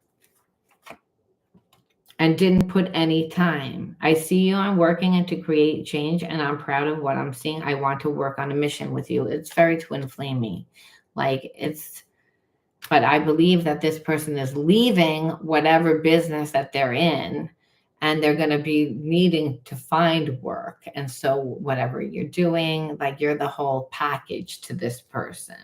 and didn't put any time. I see you, I'm working and to create change, and I'm proud of what I'm seeing. I want to work on a mission with you. It's very twin flamey. Like it's, but I believe that this person is leaving whatever business that they're in and they're going to be needing to find work. And so, whatever you're doing, like you're the whole package to this person.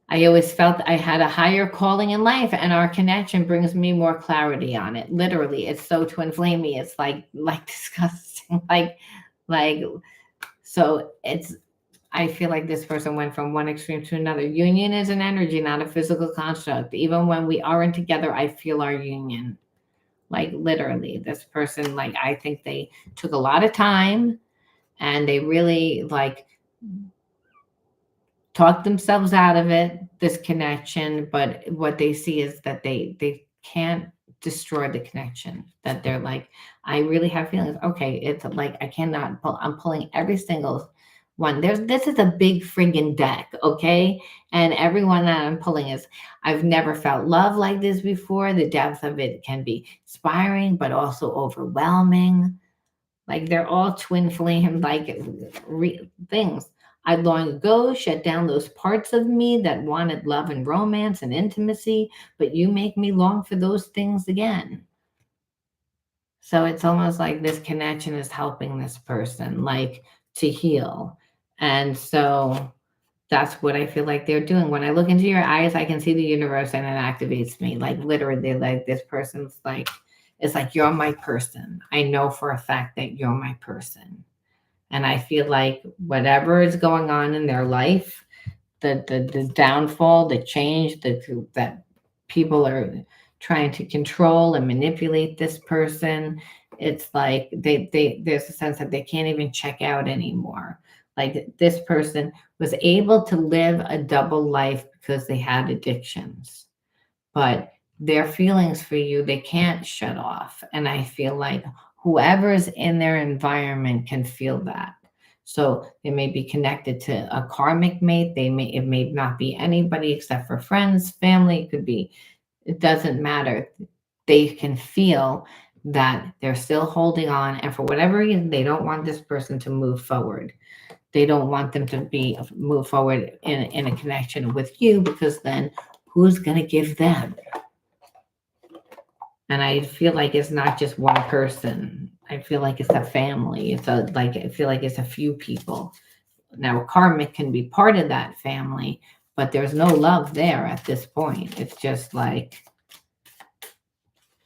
I always felt I had a higher calling in life, and our connection brings me more clarity on it. Literally, it's so twin flamey. It's like disgusting. Like so. It's. I feel like this person went from one extreme to another. Union is an energy, not a physical construct. Even when we aren't together, I feel our union. Like literally, this person. Like I think they took a lot of time, and they really like talk themselves out of it, this connection, but what they see is that they can't destroy the connection. That they're like, I really have feelings. Okay, it's like I cannot pull. I'm pulling every single one. This is a big friggin' deck, okay? And everyone that I'm pulling is I've never felt love like this before. The depth of it can be inspiring, but also overwhelming. Like they're all twin flame like things. I long ago shut down those parts of me that wanted love and romance and intimacy, but you make me long for those things again. So it's almost like this connection is helping this person like to heal. And so that's what I feel like they're doing. When I look into your eyes, I can see the universe and it activates me. Like literally, like this person's like, it's like you're my person. I know for a fact that you're my person. And I feel like whatever is going on in their life, the downfall, the change, that people are trying to control and manipulate this person, it's like they there's a sense that they can't even check out anymore. Like this person was able to live a double life because they had addictions, but their feelings for you they can't shut off. And I feel like whoever's in their environment can feel that. So they may be connected to a karmic mate. It may not be anybody except for friends, family. It could be, it doesn't matter. They can feel that they're still holding on, and for whatever reason they don't want this person to move forward. They don't want them to be move forward in a connection with you, because then who's going to give them? And I feel like it's not just one person. I feel like it's a family. I feel like it's a few people. Now karmic can be part of that family, but there's no love there at this point. It's just like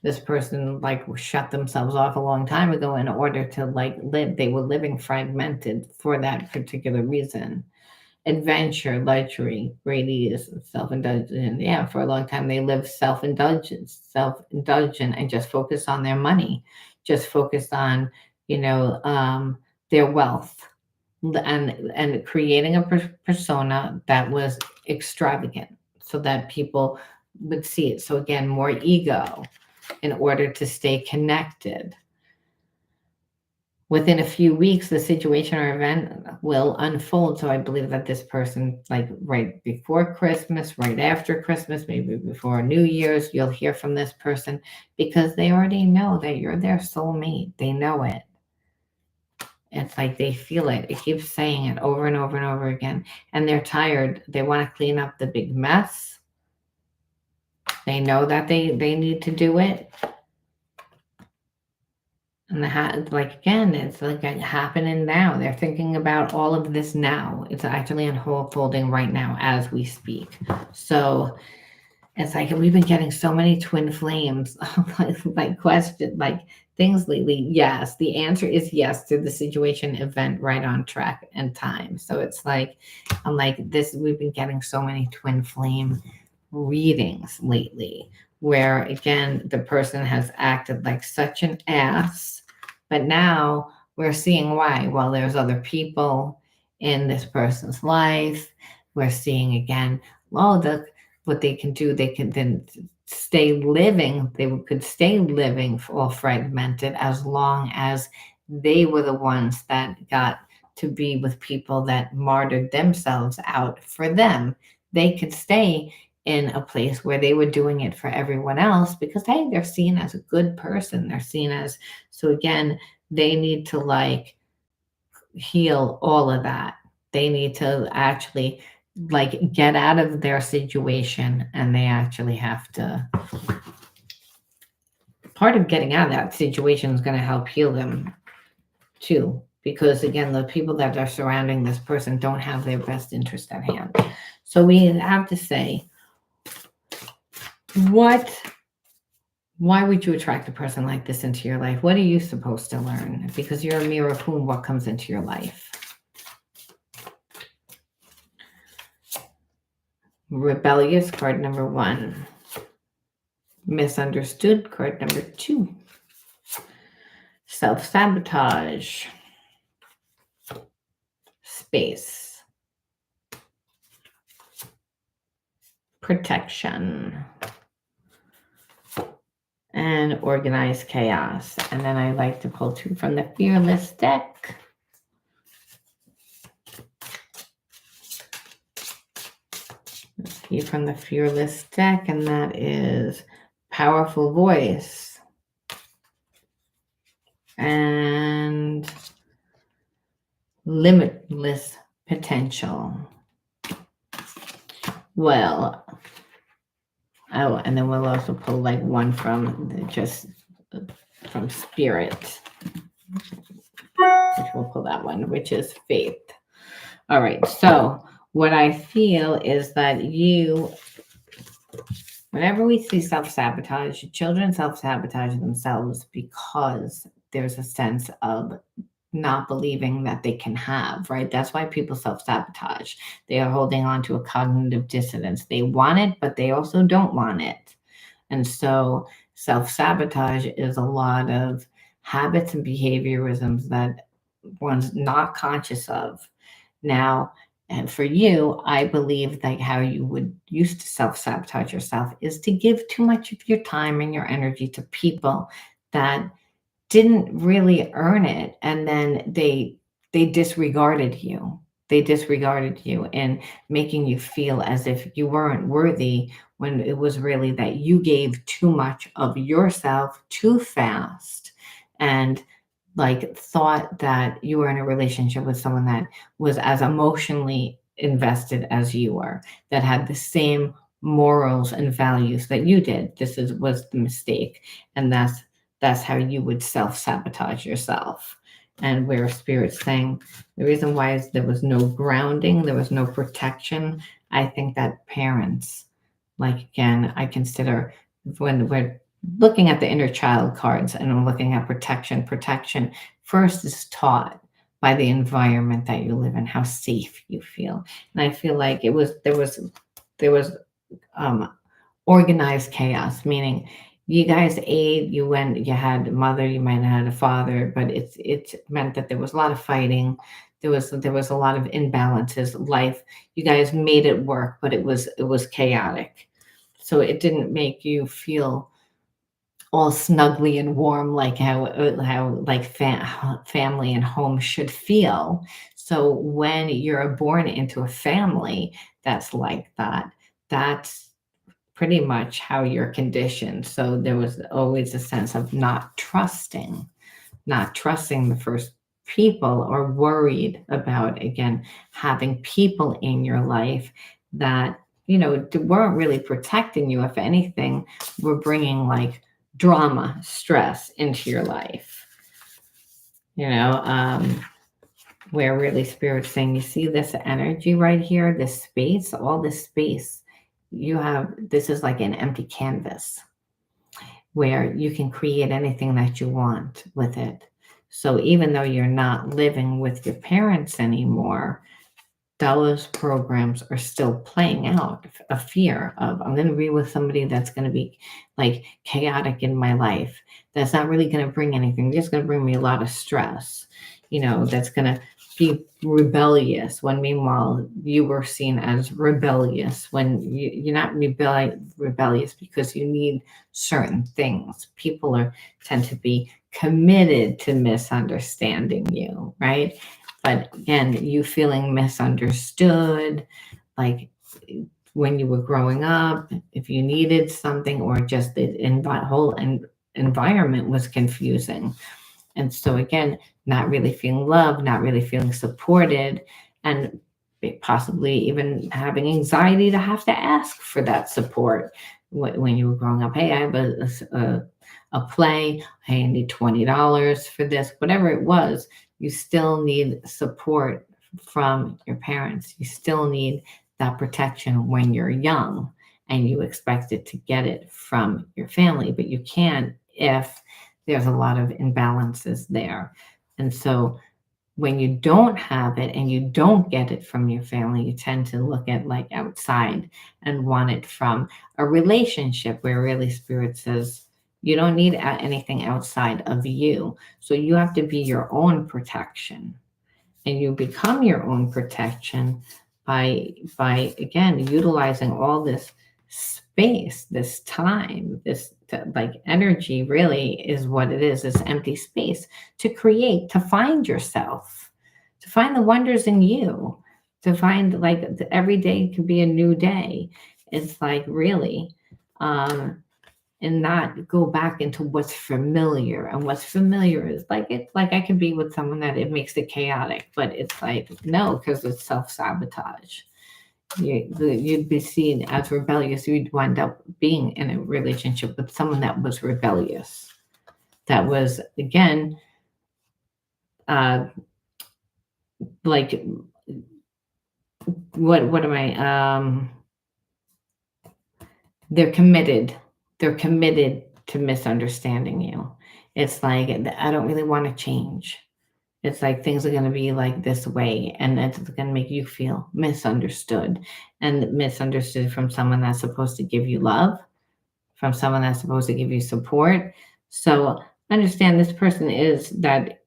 this person like shut themselves off a long time ago in order to like live. They were living fragmented for that particular reason. Adventure, luxury, radius, self-indulgent. Yeah, for a long time they lived self-indulgent, and just focused on their money, just focused on, you know, their wealth, and creating a persona that was extravagant, so that people would see it. So again, more ego in order to stay connected. Within a few weeks, the situation or event will unfold. So I believe that this person, like right before Christmas, right after Christmas, maybe before New Year's, you'll hear from this person because they already know that you're their soulmate. They know it. It's like they feel it. It keeps saying it over and over and over again. And they're tired. They want to clean up the big mess. They know that they need to do it. And like again, it's like happening now. They're thinking about all of this now. It's actually unfolding right now as we speak. So it's like we've been getting so many twin flames, like question, like things lately. Yes, the answer is yes to the situation, event, right on track and time. So it's like I'm like this. We've been getting so many twin flame readings lately, where again the person has acted like such an ass, but now we're seeing why. Well, there's other people in this person's life. We're seeing again, well, what they can do, they can then stay living. They could stay living all fragmented as long as they were the ones that got to be with people that martyred themselves out for them. They could stay in a place where they were doing it for everyone else because hey, they're seen as a good person. They're seen as, so again, they need to like heal all of that. They need to actually like get out of their situation, and they actually have to, part of getting out of that situation is going to help heal them too, because again, the people that are surrounding this person don't have their best interest at hand. So we have to say, why would you attract a person like this into your life? What are you supposed to learn? Because you're a mirror of whom, what comes into your life. Rebellious, card number 1. Misunderstood, card number 2. Self-sabotage. Space. Protection. And organized chaos. And then I like to pull 2 from the Fearless deck. Let's see, from the Fearless deck, and that is Powerful Voice and Limitless Potential. Well, oh, and then we'll also pull like 1 from from Spirit. Which we'll pull that one, which is Faith. All right, so what I feel is that whenever we see self-sabotage, children self-sabotage themselves because there's a sense of not believing that they can have, right? That's why people self-sabotage. They are holding on to a cognitive dissonance. They want it, but they also don't want it. And so self-sabotage is a lot of habits and behaviorisms that one's not conscious of. Now, and for you, I believe that how you would used to self-sabotage yourself is to give too much of your time and your energy to people that didn't really earn it, and then they disregarded you. They disregarded you and making you feel as if you weren't worthy, when it was really that you gave too much of yourself too fast, and like thought that you were in a relationship with someone that was as emotionally invested as you were, that had the same morals and values that you did. Was the mistake, and that's how you would self-sabotage yourself. And where Spirit's saying the reason why is there was no grounding, there was no protection. I think that parents, like again, I consider when we're looking at the inner child cards and I'm looking at protection first is taught by the environment that you live in, how safe you feel. And I feel like there was organized chaos, meaning you guys ate, you had a mother, you might have had a father, but it meant that there was a lot of fighting. There was a lot of imbalances. Life, you guys made it work, but it was chaotic. So it didn't make you feel all snuggly and warm like how like family and home should feel. So when you're born into a family that's like that, that's pretty much how you're conditioned. So there was always a sense of not trusting the first people, or worried about, again, having people in your life that, weren't really protecting you. If anything, were bringing like drama, stress into your life. You know, where really spirit's saying, you see this energy right here, this space, all this space you have, this is like an empty canvas where you can create anything that you want with it. So even though you're not living with your parents anymore, those programs are still playing out. A fear of, I'm going to be with somebody that's going to be like chaotic in my life. That's not really going to bring anything. Just going to bring me a lot of stress. That's going to be rebellious, when meanwhile you were seen as rebellious, when you're not rebellious because you need certain things. People tend to be committed to misunderstanding you, right? But again, you feeling misunderstood, like when you were growing up, if you needed something, or just the whole environment was confusing. And so, again, not really feeling loved, not really feeling supported, and possibly even having anxiety to have to ask for that support when you were growing up. Hey, I have a play. Hey, I need $20 for this, whatever it was. You still need support from your parents. You still need that protection when you're young, and you expected to get it from your family, but you can't if there's a lot of imbalances there. And so when you don't have it and you don't get it from your family, you tend to look at like outside and want it from a relationship, where really spirit says you don't need anything outside of you. So you have to be your own protection, and you become your own protection by again utilizing all this space, this time, this like energy. Really is what it is, this empty space, to create, to find yourself, to find the wonders in you, to find like every day can be a new day. It's like really and not go back into what's familiar. And what's familiar is like, it's like I can be with someone that it makes it chaotic, but it's like, no, because it's self-sabotage. You'd be seen as rebellious. You'd wind up being in a relationship with someone that was rebellious. That was, again, like, what am I? They're committed. They're committed to misunderstanding you. It's like, I don't really want to change. It's like things are going to be like this way, and it's going to make you feel misunderstood, and misunderstood from someone that's supposed to give you love, from someone that's supposed to give you support. So understand, this person is that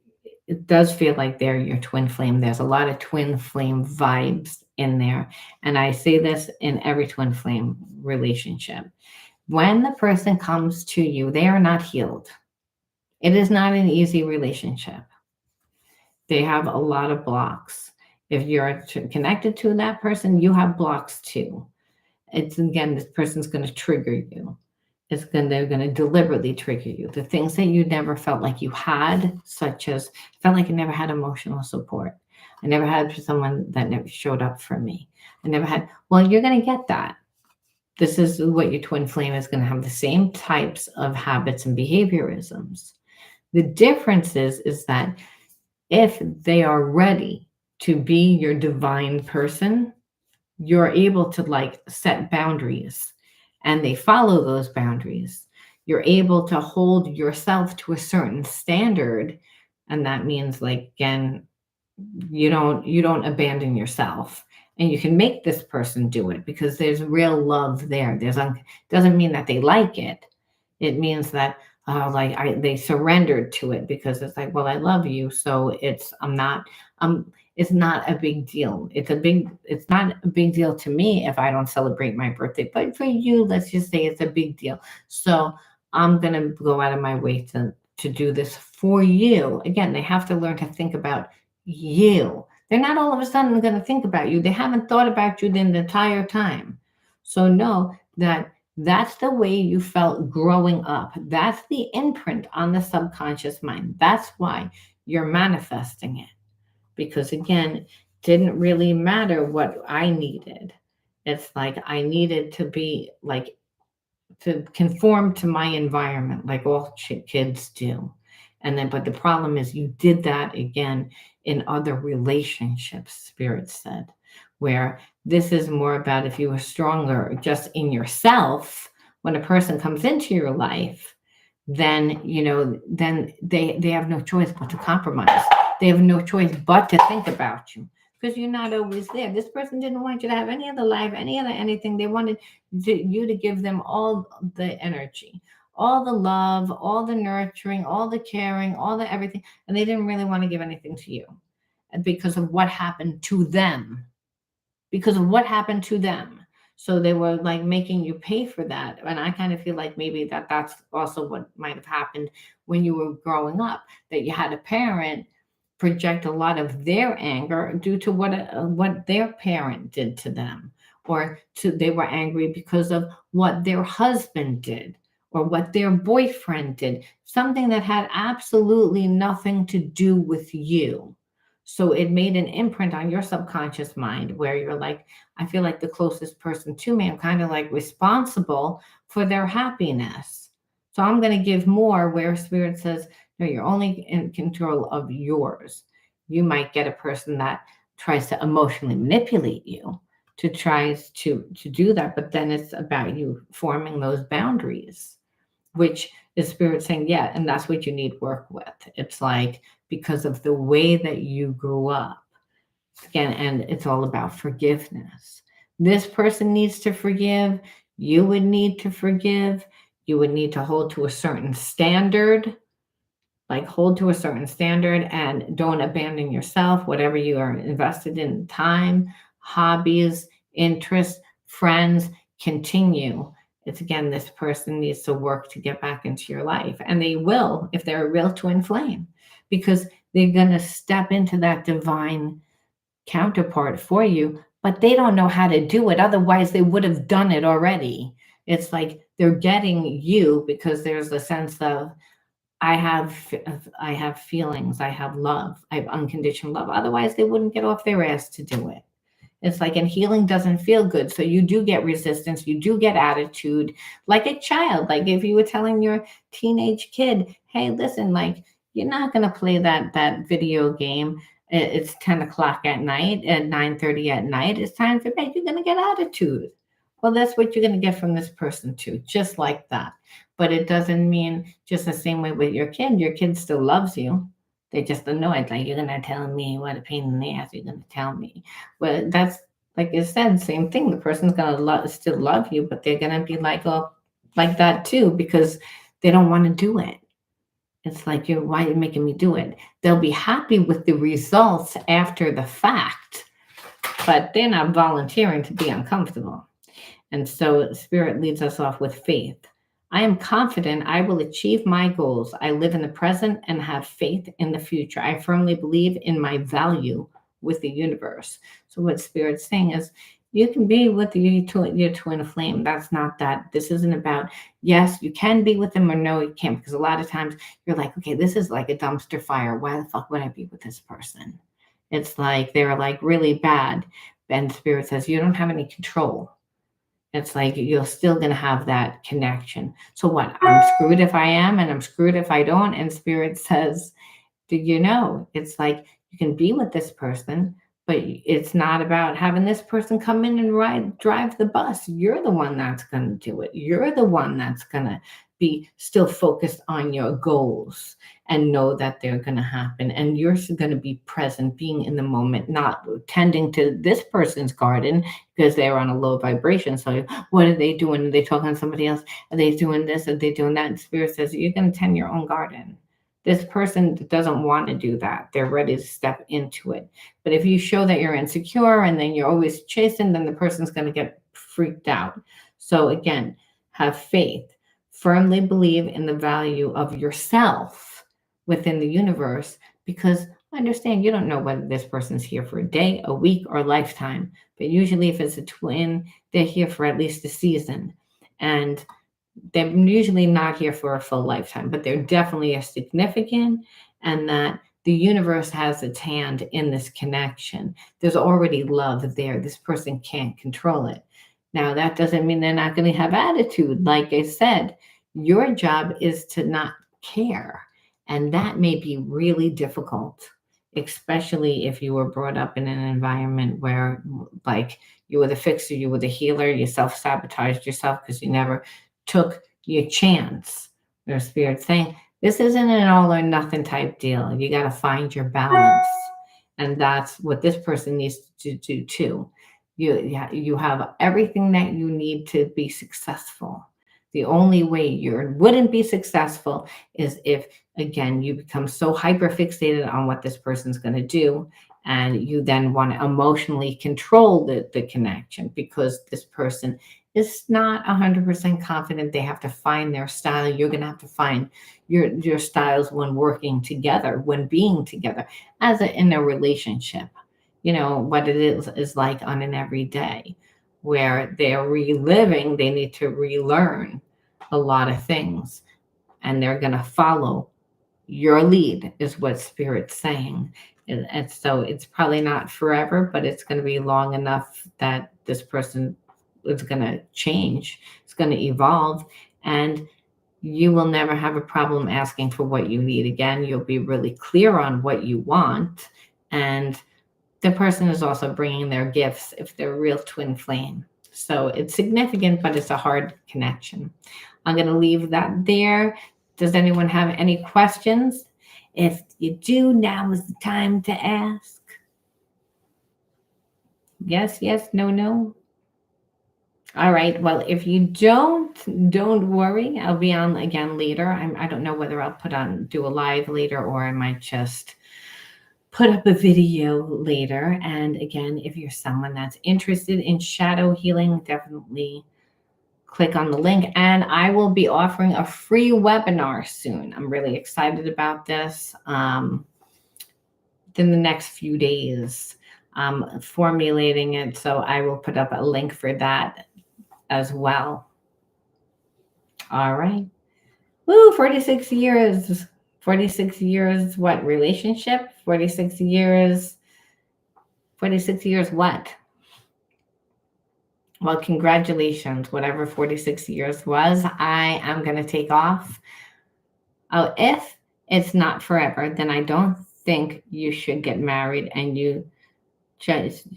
it does feel like they're your twin flame. There's a lot of twin flame vibes in there. And I say this in every twin flame relationship. When the person comes to you, they are not healed. It is not an easy relationship. They have a lot of blocks. If you're connected to that person, you have blocks too. It's, again, this person's going to trigger you. They're going to deliberately trigger you. The things that you never felt like you had, such as felt like I never had emotional support. I never had someone that never showed up for me. I never had, well, you're going to get that. This is what your twin flame is going to have, the same types of habits and behaviorisms. The difference is that if they are ready to be your divine person, you're able to like set boundaries, and they follow those boundaries. You're able to hold yourself to a certain standard. And that means, like, again, you don't abandon yourself, and you can make this person do it because there's real love there. Doesn't mean that they like it. It means that they surrendered to it, because it's like, well, I love you, so it's It's not a big deal. It's not a big deal to me if I don't celebrate my birthday. But for you, let's just say it's a big deal. So I'm gonna go out of my way to do this for you. Again, they have to learn to think about you. They're not all of a sudden going to think about you. They haven't thought about you the entire time. So know that that's the way you felt growing up. That's the imprint on the subconscious mind. That's why you're manifesting it. Because again, didn't really matter what I needed. It's like I needed to be like to conform to my environment like all kids do. And then, but the problem is you did that again in other relationships, Spirit said, where this is more about if you were stronger just in yourself, when a person comes into your life, then, then they have no choice but to compromise. They have no choice but to think about you because you're not always there. This person didn't want you to have any other life, any other anything. They wanted you to give them all the energy, all the love, all the nurturing, all the caring, all the everything. And they didn't really want to give anything to you because of what happened to them. Because of what happened to them. So they were like making you pay for that. And I kind of feel like maybe that's also what might have happened when you were growing up, that you had a parent project a lot of their anger due to what their parent did to them, or they were angry because of what their husband did or what their boyfriend did, something that had absolutely nothing to do with you. So it made an imprint on your subconscious mind where you're like, I feel like the closest person to me, I'm kind of like responsible for their happiness. So I'm going to give more, where Spirit says, no, you're only in control of yours. You might get a person that tries to emotionally manipulate you to try to do that, but then it's about you forming those boundaries, which is Spirit saying, yeah, and that's what you need work with. It's like because of the way that you grew up. Again, and it's all about forgiveness. This person needs to forgive. You would need to forgive. You would need to hold to a certain standard, like hold to a certain standard and don't abandon yourself, whatever you are invested in, time, hobbies, interests, friends, continue. It's again, this person needs to work to get back into your life. And they will if they're a real twin flame, because they're going to step into that divine counterpart for you, but they don't know how to do it. Otherwise, they would have done it already. It's like they're getting you because there's a sense of, I have I have feelings, I have love, I have unconditional love. Otherwise, they wouldn't get off their ass to do it. It's like, and healing doesn't feel good. So you do get resistance, you do get attitude like a child. Like if you were telling your teenage kid, hey, listen, like you're not gonna play that video game. It's 10 o'clock at night, at 9:30 at night. It's time for bed. You're gonna get attitude. Well, that's what you're gonna get from this person too, just like that. But it doesn't mean just the same way with your kid. Your kid still loves you. They just annoyed. Like you're gonna tell me what a pain in the ass you're gonna tell me. Well, that's like you said, same thing. The person's gonna still love you, but they're gonna be like, oh, like that too, because they don't want to do it. It's like, why are you making me do it? They'll be happy with the results after the fact, but they're not volunteering to be uncomfortable. And so Spirit leads us off with faith. I am confident I will achieve my goals. I live in the present and have faith in the future. I firmly believe in my value with the universe. So what Spirit's saying is, you can be with your twin flame. That's not that. This isn't about, yes, you can be with them or no, you can't. Because a lot of times you're like, okay, this is like a dumpster fire. Why the fuck would I be with this person? It's like they're like really bad. And Spirit says, you don't have any control. It's like you're still going to have that connection. So what? I'm screwed if I am, and I'm screwed if I don't. And Spirit says, do you know? It's like you can be with this person, but it's not about having this person come in and drive the bus. You're the one that's going to do it. You're the one that's going to be still focused on your goals and know that they're going to happen. And you're going to be present, being in the moment, not tending to this person's garden because they're on a low vibration. So what are they doing? Are they talking to somebody else? Are they doing this? Are they doing that? And Spirit says, you're going to tend your own garden. This person doesn't want to do that. They're ready to step into it. But if you show that you're insecure and then you're always chasing, then the person's going to get freaked out. So again, have faith. Firmly believe in the value of yourself within the universe, because understand you don't know whether this person's here for a day, a week, or a lifetime. But usually, if it's a twin, they're here for at least a season. And they're usually not here for a full lifetime, but they're definitely a significant, and that the universe has its hand in this connection. There's already love there. This person can't control it. Now, that doesn't mean they're not going to have attitude. Like I said, your job is to not care. And that may be really difficult, especially if you were brought up in an environment where, like, you were the fixer, you were the healer, you self sabotaged yourself because you never took your chance. Their spirit saying, this isn't an all or nothing type deal. You got to find your balance. And that's what this person needs to do too. You have everything that you need to be successful. The only way you wouldn't be successful is if, again, you become so hyper fixated on what this person's going to do, and you then want to emotionally control the connection because this person is not 100% confident. They have to find their style. You're going to have to find your styles when working together, when being together, in a relationship. You know what it is like on an everyday, where they're reliving. They need to relearn a lot of things, and they're going to follow your lead, is what Spirit's saying. And so it's probably not forever, but it's going to be long enough that this person is going to change. It's going to evolve, and you will never have a problem asking for what you need again. You'll be really clear on what you want, and the person is also bringing their gifts if they're a real twin flame. So it's significant, but it's a hard connection. I'm going to leave that there. Does anyone have any questions? If you do, now is the time to ask. Yes, yes, no, no. All right. Well, if you don't worry. I'll be on again later. I don't know whether I'll do a live later, or I might just put up a video later. And again, if you're someone that's interested in shadow healing, definitely click on the link. And I will be offering a free webinar soon. I'm really excited about this. Within the next few days, formulating it. So I will put up a link for that as well. All right. Woo, 46 years. 46 years, what, relationship? 46 years. 46 years, what? Well, congratulations, whatever 46 years was. I am going to take off. Oh, if it's not forever, then I don't think you should get married and you just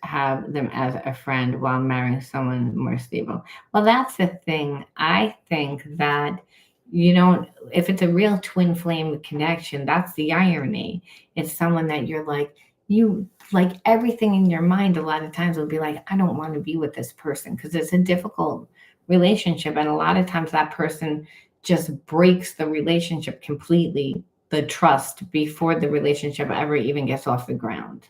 have them as a friend while marrying someone more stable. Well, that's the thing. I think that if it's a real twin flame connection, that's the irony. It's someone that you're like, you like everything in your mind. A lot of times will be like, I don't want to be with this person because it's a difficult relationship. And a lot of times that person just breaks the relationship completely, the trust, before the relationship ever even gets off the ground.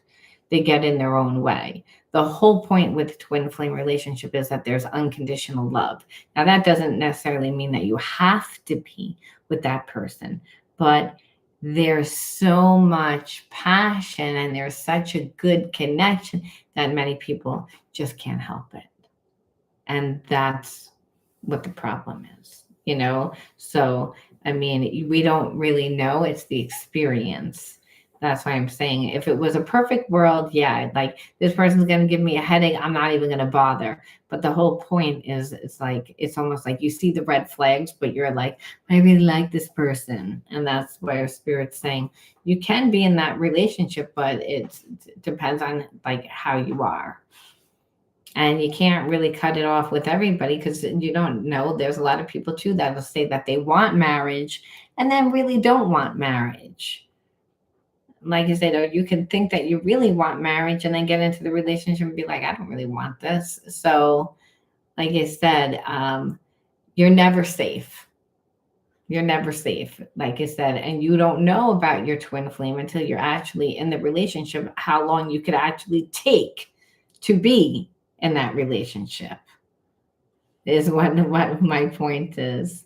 They get in their own way. The whole point with twin flame relationship is that there's unconditional love. Now, that doesn't necessarily mean that you have to be with that person, but there's so much passion and there's such a good connection that many people just can't help it. And that's what the problem is, So, I mean, we don't really know. It's the experience. That's why I'm saying if it was a perfect world, yeah, like this person's going to give me a headache, I'm not even going to bother. But the whole point is it's almost like you see the red flags, but you're like, I really like this person. And that's where Spirit's saying you can be in that relationship, but it depends on like how you are. And you can't really cut it off with everybody because you don't know. There's a lot of people too that will say that they want marriage and then really don't want marriage. Like I said, or you can think that you really want marriage and then get into the relationship and be like, I don't really want this. So, like I said, you're never safe. You're never safe, like I said, and you don't know about your twin flame until you're actually in the relationship, how long you could actually take to be in that relationship is what my point is.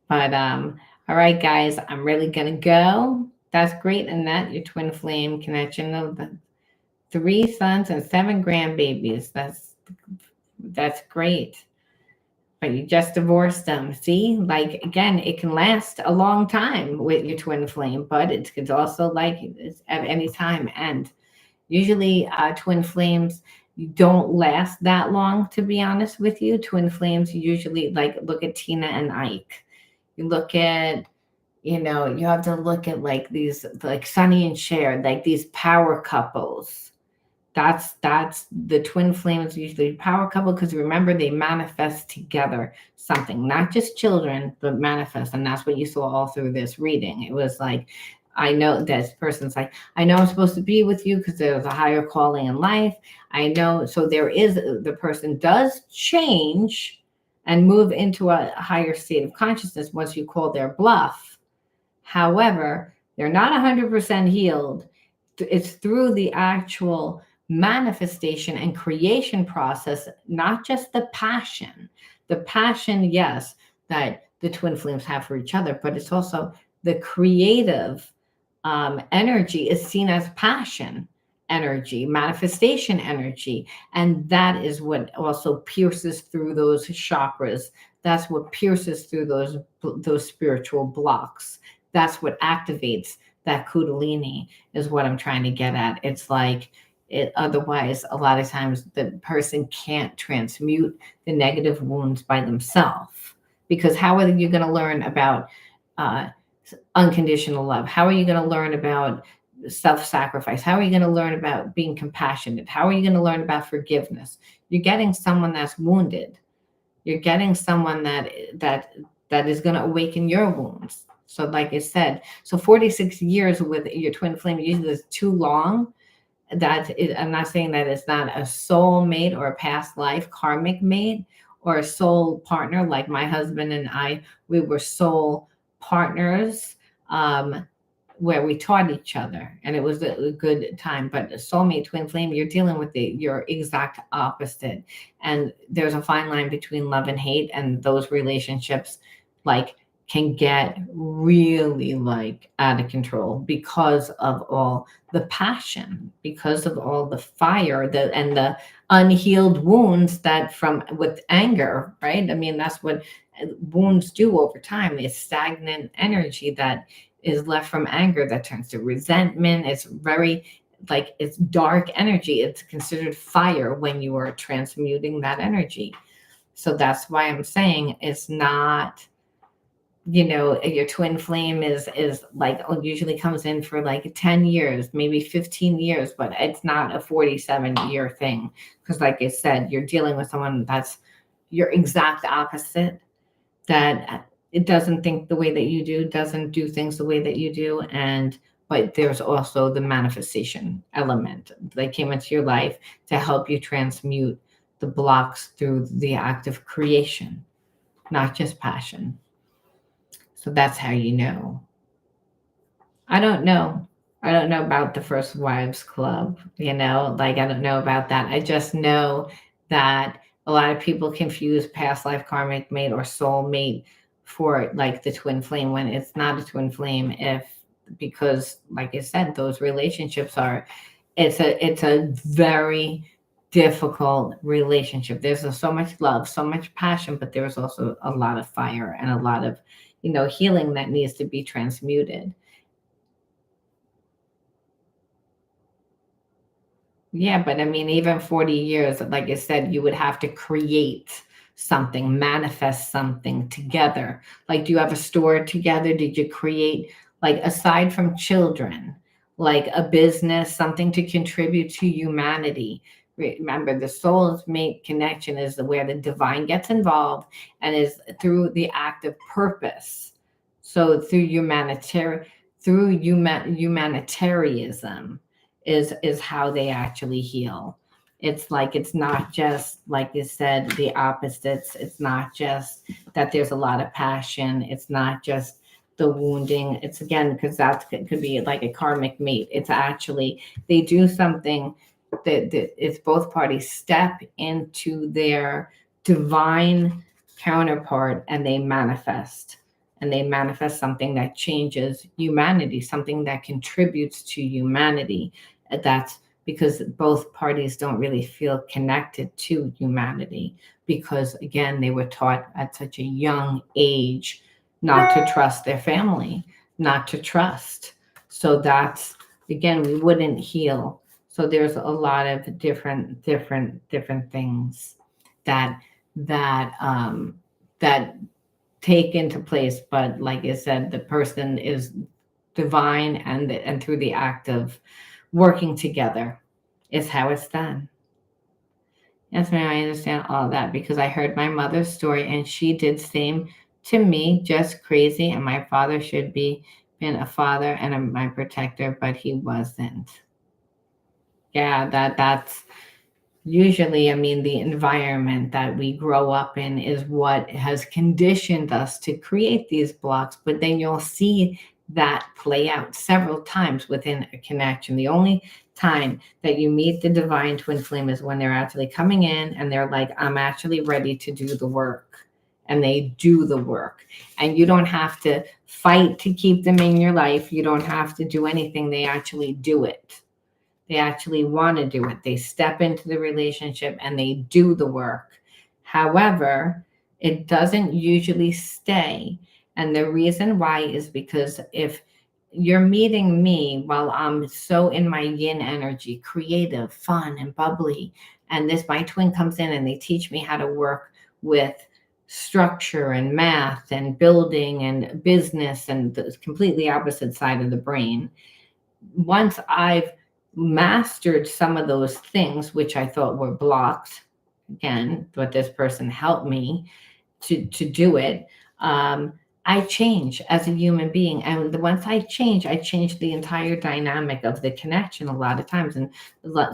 But all right, guys, I'm really gonna go. That's great, and that your twin flame connection of the 3 sons and 7 grandbabies. That's great. But you just divorced them. See, like again, it can last a long time with your twin flame, but it could also like at any time end. Usually, twin flames don't last that long. To be honest with you, twin flames usually like look at Tina and Ike. You look at you have to look at like these like Sonny and Cher, like these power couples. That's the twin flames usually power couple because remember they manifest together something, not just children, but manifest. And that's what you saw all through this reading. It was like, I know this person's like, I know I'm supposed to be with you because there's a higher calling in life. I know. So there is the person does change and move into a higher state of consciousness once you call their bluff. However, they're not 100% healed. It's through the actual manifestation and creation process, not just the passion. The passion, yes, that the twin flames have for each other, but it's also the creative energy is seen as passion energy, manifestation energy. And that is what also pierces through those chakras. That's what pierces through those spiritual blocks. That's what activates that kundalini is what I'm trying to get at. It's like it otherwise a lot of times the person can't transmute the negative wounds by themselves because how are you going to learn about uh, unconditional love? How are you going to learn about self-sacrifice? How are you going to learn about being compassionate? How are you going to learn about forgiveness? You're getting someone that's wounded. You're getting someone that is going to awaken your wounds. So like I said, so 46 years with your twin flame usually is too long. I'm not saying that it's not a soul mate or a past life karmic mate or a soul partner like my husband and I, we were soul partners where we taught each other and it was a good time. But a soulmate twin flame, you're dealing with your exact opposite. And there's a fine line between love and hate, and those relationships like can get really like out of control because of all the passion, because of all the fire, and the unhealed wounds that from with anger, right? I mean, that's what wounds do over time. It's stagnant energy that is left from anger that turns to resentment. It's very like it's dark energy. It's considered fire when you are transmuting that energy. So that's why I'm saying it's not, your twin flame is like usually comes in for like 10 years, maybe 15 years, but it's not a 47-year thing. Because like I said, you're dealing with someone that's your exact opposite, that it doesn't think the way that you do, doesn't do things the way that you do. But there's also the manifestation element. They came into your life to help you transmute the blocks through the act of creation, not just passion. So that's how you know. I don't know. I don't know about the First Wives Club, like I don't know about that. I just know that a lot of people confuse past life karmic mate or soul mate for like the twin flame when it's not a twin flame because like I said, those relationships it's a very difficult relationship. There's so much love, so much passion, but there's also a lot of fire and a lot of, healing that needs to be transmuted. Yeah, but I mean, even 40 years, like I said, you would have to create something, manifest something together. Like, do you have a store together? Did you create, like, aside from children, like a business, something to contribute to humanity? Remember, the soul's mate connection is where the divine gets involved and is through the act of purpose. So through humanitarianism is how they actually heal. It's like, it's not just, like you said, the opposites. It's not just that there's a lot of passion. It's not just the wounding. It's, again, because that could be like a karmic mate. It's actually, they do something that it's both parties step into their divine counterpart, and they manifest. And they manifest something that changes humanity, something that contributes to humanity. That's because both parties don't really feel connected to humanity, because, again, they were taught at such a young age not to trust their family, not to trust. So that's, again, we wouldn't heal. So there's a lot of different things that that take into place. But like I said, the person is divine, and through the act of working together is how it's done. Yes, ma'am, I understand all that, because I heard my mother's story, and she did same to me, just crazy. And my father should be been a father and my protector, but he wasn't. Yeah, that's usually, I mean, the environment that we grow up in is what has conditioned us to create these blocks. But then you'll see that play out several times within a connection. The only time that you meet the divine twin flame is when they're actually coming in and they're like, I'm actually ready to do the work. And they do the work. And you don't have to fight to keep them in your life. You don't have to do anything. They actually do it. They actually want to do it. They step into the relationship and they do the work. However, it doesn't usually stay. And the reason why is because if you're meeting me while I'm so in my yin energy, creative, fun, and bubbly, and this, my twin comes in and they teach me how to work with structure and math and building and business and the completely opposite side of the brain. Once I've mastered some of those things, which I thought were blocked, again, but this person helped me to do it. I change as a human being, and once I change the entire dynamic of the connection a lot of times. And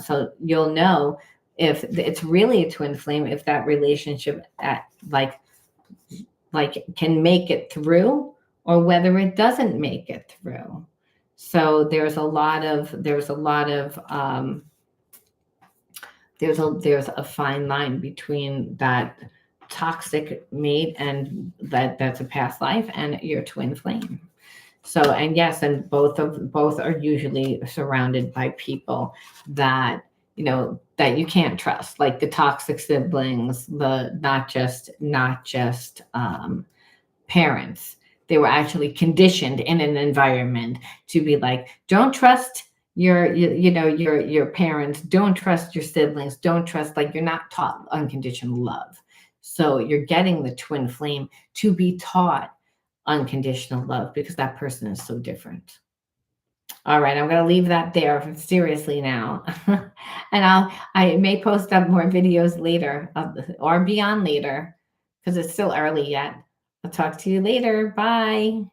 so you'll know if it's really a twin flame, if that relationship like can make it through, or whether it doesn't make it through. So there's a lot of there's a fine line between that toxic mate and that's a past life and your twin flame. So, and yes, and both are usually surrounded by people that, that you can't trust, like the toxic siblings, the not just parents. They were actually conditioned in an environment to be like, don't trust your parents, don't trust your siblings, don't trust, like, you're not taught unconditional love. So you're getting the twin flame to be taught unconditional love, because that person is so different. All right, I'm going to leave that there seriously now. And I may post up more videos later, or beyond later, because it's still early yet. I'll talk to you later. Bye.